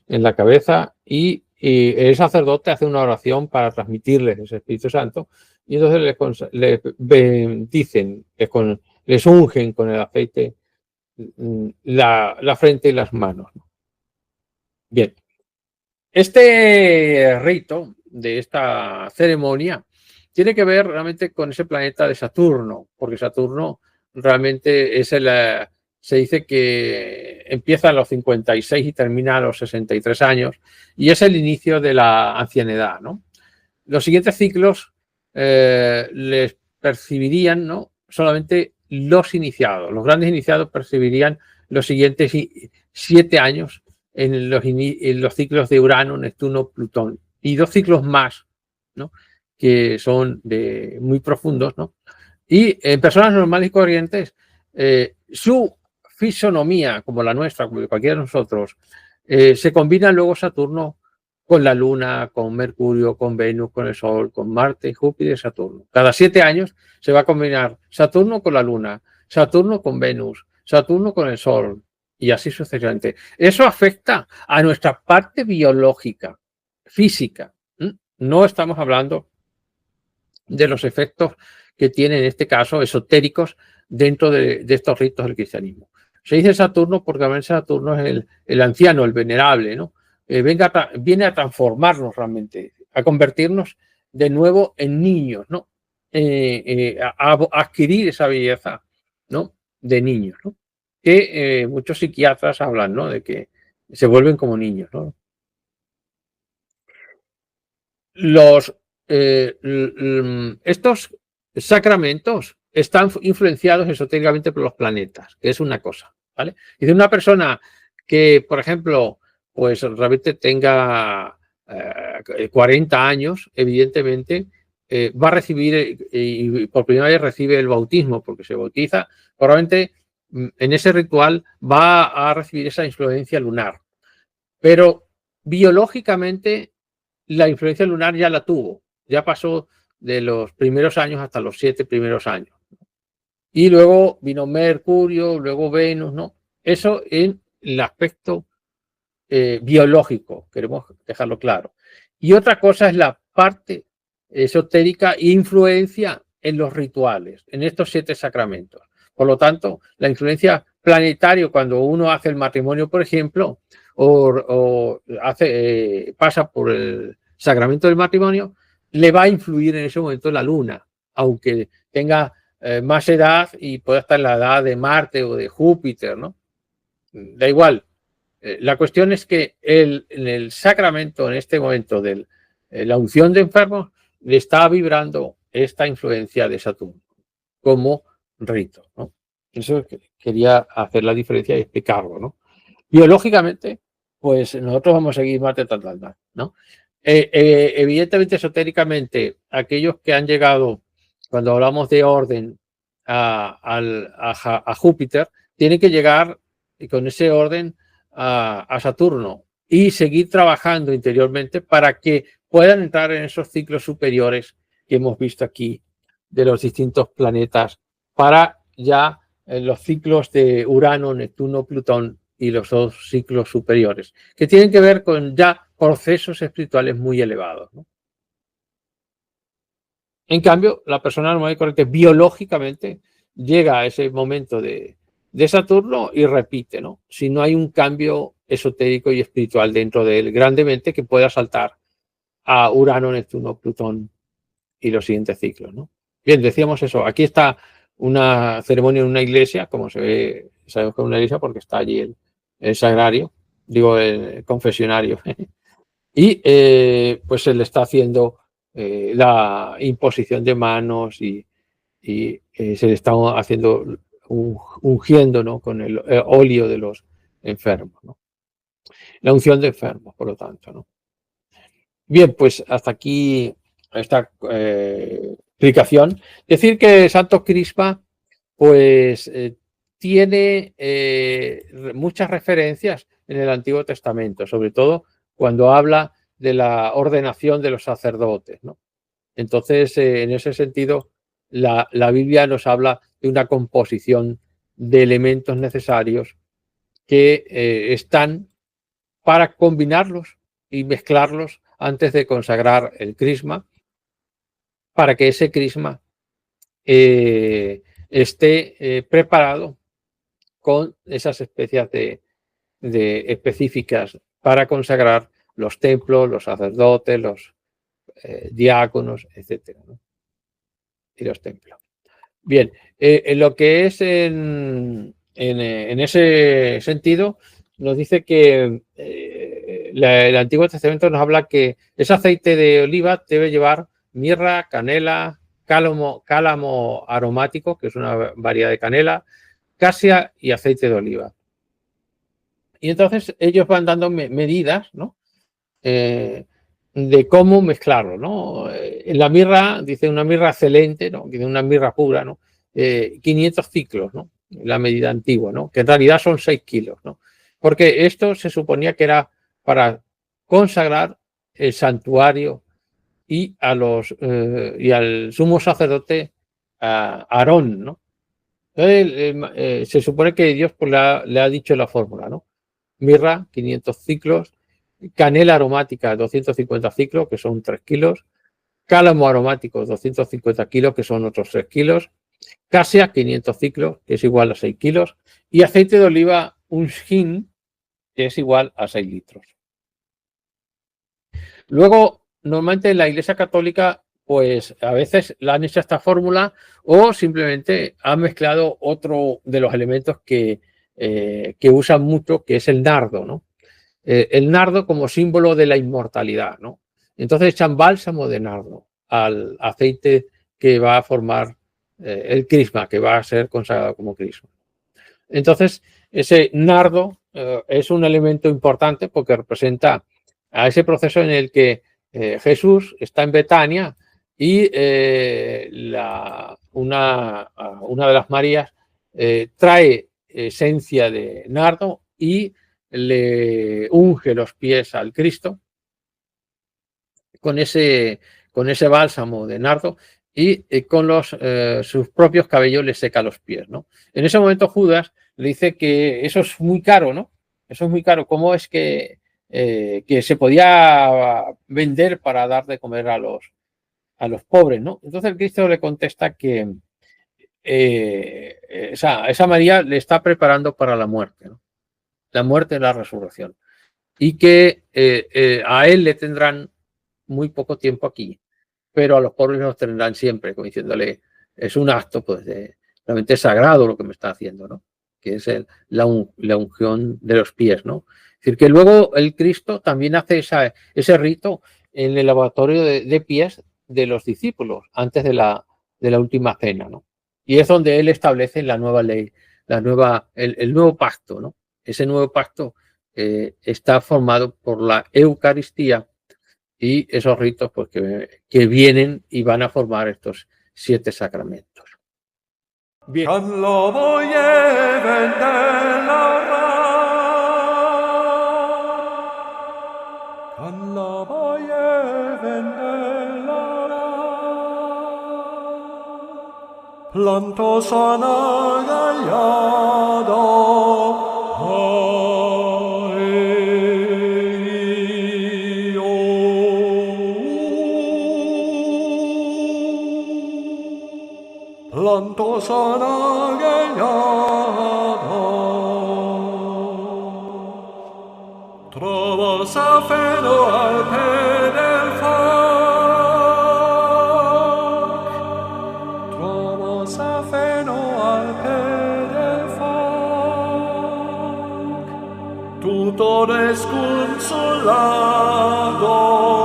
En la cabeza y el sacerdote hace una oración para transmitirles ese Espíritu Santo y entonces les bendicen, les ungen con el aceite la frente y las manos. Bien, este rito de esta ceremonia tiene que ver realmente con ese planeta de Saturno, porque Saturno realmente es se dice que empieza a los 56 y termina a los 63 años y es el inicio de la ancianidad, ¿no? Los siguientes ciclos les percibirían, ¿no? Solamente los iniciados. Los grandes iniciados percibirían los siguientes 7 años en los ciclos de Urano, Neptuno, Plutón y 2 ciclos más, ¿no? Que son muy profundos, ¿no? Y en personas normales y corrientes, su fisonomía, como la nuestra, como de cualquiera de nosotros, se combina luego Saturno con la Luna, con Mercurio, con Venus, con el Sol, con Marte, Júpiter y Saturno. Cada 7 años se va a combinar Saturno con la Luna, Saturno con Venus, Saturno con el Sol y así sucesivamente. Eso afecta a nuestra parte biológica, física. No estamos hablando de los efectos que tienen, en este caso, esotéricos dentro de estos ritos del cristianismo. Se dice Saturno porque realmente Saturno es el anciano, el venerable, ¿no? Viene a transformarnos realmente, a convertirnos de nuevo en niños, ¿no? A adquirir esa belleza, ¿no? De niños, ¿no? Que muchos psiquiatras hablan, ¿no? De que se vuelven como niños, ¿no? Estos sacramentos están influenciados esotéricamente por los planetas, que es una cosa, ¿vale? Y de una persona que, por ejemplo, pues realmente tenga 40 años, evidentemente, va a recibir, y por primera vez recibe el bautismo, porque se bautiza, probablemente en ese ritual va a recibir esa influencia lunar. Pero biológicamente la influencia lunar ya la tuvo, ya pasó de los primeros años hasta los 7 primeros años. Y luego vino Mercurio, luego Venus, ¿no? Eso en el aspecto biológico, queremos dejarlo claro. Y otra cosa es la parte esotérica e influencia en los rituales, en estos 7 sacramentos. Por lo tanto, la influencia planetaria, cuando uno hace el matrimonio, por ejemplo, o pasa por el sacramento del matrimonio, le va a influir en ese momento la luna, aunque tenga más edad y pueda estar en la edad de Marte o de Júpiter, ¿no? Da igual. La cuestión es que en el sacramento, en este momento de la unción de enfermos, le está vibrando esta influencia de Saturno como rito, ¿no? Eso quería hacer la diferencia y explicarlo, ¿no? Biológicamente, pues nosotros vamos a seguir Marte, ¿no? Evidentemente, esotéricamente, aquellos que han llegado, cuando hablamos de orden a Júpiter, tienen que llegar con ese orden a Saturno y seguir trabajando interiormente para que puedan entrar en esos ciclos superiores que hemos visto aquí de los distintos planetas para ya los ciclos de Urano, Neptuno, Plutón y los 2 ciclos superiores, que tienen que ver con ya procesos espirituales muy elevados, ¿no? En cambio, la persona normal y corriente biológicamente llega a ese momento de Saturno y repite, ¿no? Si no hay un cambio esotérico y espiritual dentro de él grandemente que pueda saltar a Urano, Neptuno, Plutón y los siguientes ciclos, ¿no? Bien, decíamos eso. Aquí está una ceremonia en una iglesia, como se ve, sabemos que es una iglesia porque está allí el sagrario, digo, el confesionario. Y pues se le está haciendo la imposición de manos y se le está haciendo ungiendo, ¿no? Con el óleo de los enfermos, ¿no? La unción de enfermos, por lo tanto, ¿no? Bien, pues hasta aquí esta explicación. Decir que Santo Crispa, pues tiene muchas referencias en el Antiguo Testamento, sobre todo cuando habla de la ordenación de los sacerdotes, ¿no? Entonces, en ese sentido, la Biblia nos habla de una composición de elementos necesarios que están para combinarlos y mezclarlos antes de consagrar el crisma, para que ese crisma esté preparado con esas especias específicas para consagrar los templos, los sacerdotes, los diáconos, etcétera, ¿no? Y los templos. Bien, en lo que es en ese sentido, nos dice que el Antiguo Testamento nos habla que ese aceite de oliva debe llevar mirra, canela, cálamo aromático, que es una variedad de canela, casia y aceite de oliva. Y entonces ellos van dando medidas, ¿no? De cómo mezclarlo, ¿no? En la mirra, dice una mirra excelente, ¿no? Dice una mirra pura, ¿no? 500 ciclos, ¿no? La medida antigua, ¿no? Que en realidad son 6 kilos, ¿no? Porque esto se suponía que era para consagrar el santuario y y al sumo sacerdote Aarón, ¿no? Entonces, se supone que Dios pues, le ha dicho la fórmula, ¿no? Mirra, 500 ciclos, canela aromática, 250 ciclos, que son 3 kilos, cálamo aromático, 250 kilos, que son otros 3 kilos, casia, 500 ciclos, que es igual a 6 kilos, y aceite de oliva, un shin, que es igual a 6 litros. Luego, normalmente en la Iglesia Católica, pues a veces la han hecho esta fórmula o simplemente han mezclado otro de los elementos que usan mucho, que es el nardo, ¿no? El nardo como símbolo de la inmortalidad, ¿no? Entonces echan bálsamo de nardo al aceite que va a formar el crisma, que va a ser consagrado como crisma. Entonces, ese nardo es un elemento importante porque representa a ese proceso en el que Jesús está en Betania y una de las Marías trae esencia de nardo y le unge los pies al Cristo con ese bálsamo de nardo y con sus propios cabellos le seca los pies, ¿no? En ese momento Judas le dice que eso es muy caro, ¿no? Eso es muy caro. ¿Cómo es que se podía vender para dar de comer a los pobres, ¿no? Entonces el Cristo le contesta que esa María le está preparando para la muerte, ¿no? La muerte y la resurrección. Y que a él le tendrán muy poco tiempo aquí, pero a los pobres los tendrán siempre, como diciéndole, es un acto pues realmente sagrado lo que me está haciendo, ¿no? Que es la unción de los pies, ¿no? Es decir, que luego el Cristo también hace ese rito en el lavatorio de pies de los discípulos antes de la última cena, ¿no? Y es donde él establece la nueva ley, el nuevo pacto, ¿no? Ese nuevo pacto está formado por la Eucaristía y esos ritos pues, que vienen y van a formar estos 7 sacramentos. Bien. Planto sana gallado. volonto sonagegliato, trovo Safeno al piede del foc, trovo Safeno al piede del foc, tutto desconsolato.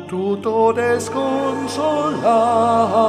Tutto desconsolato.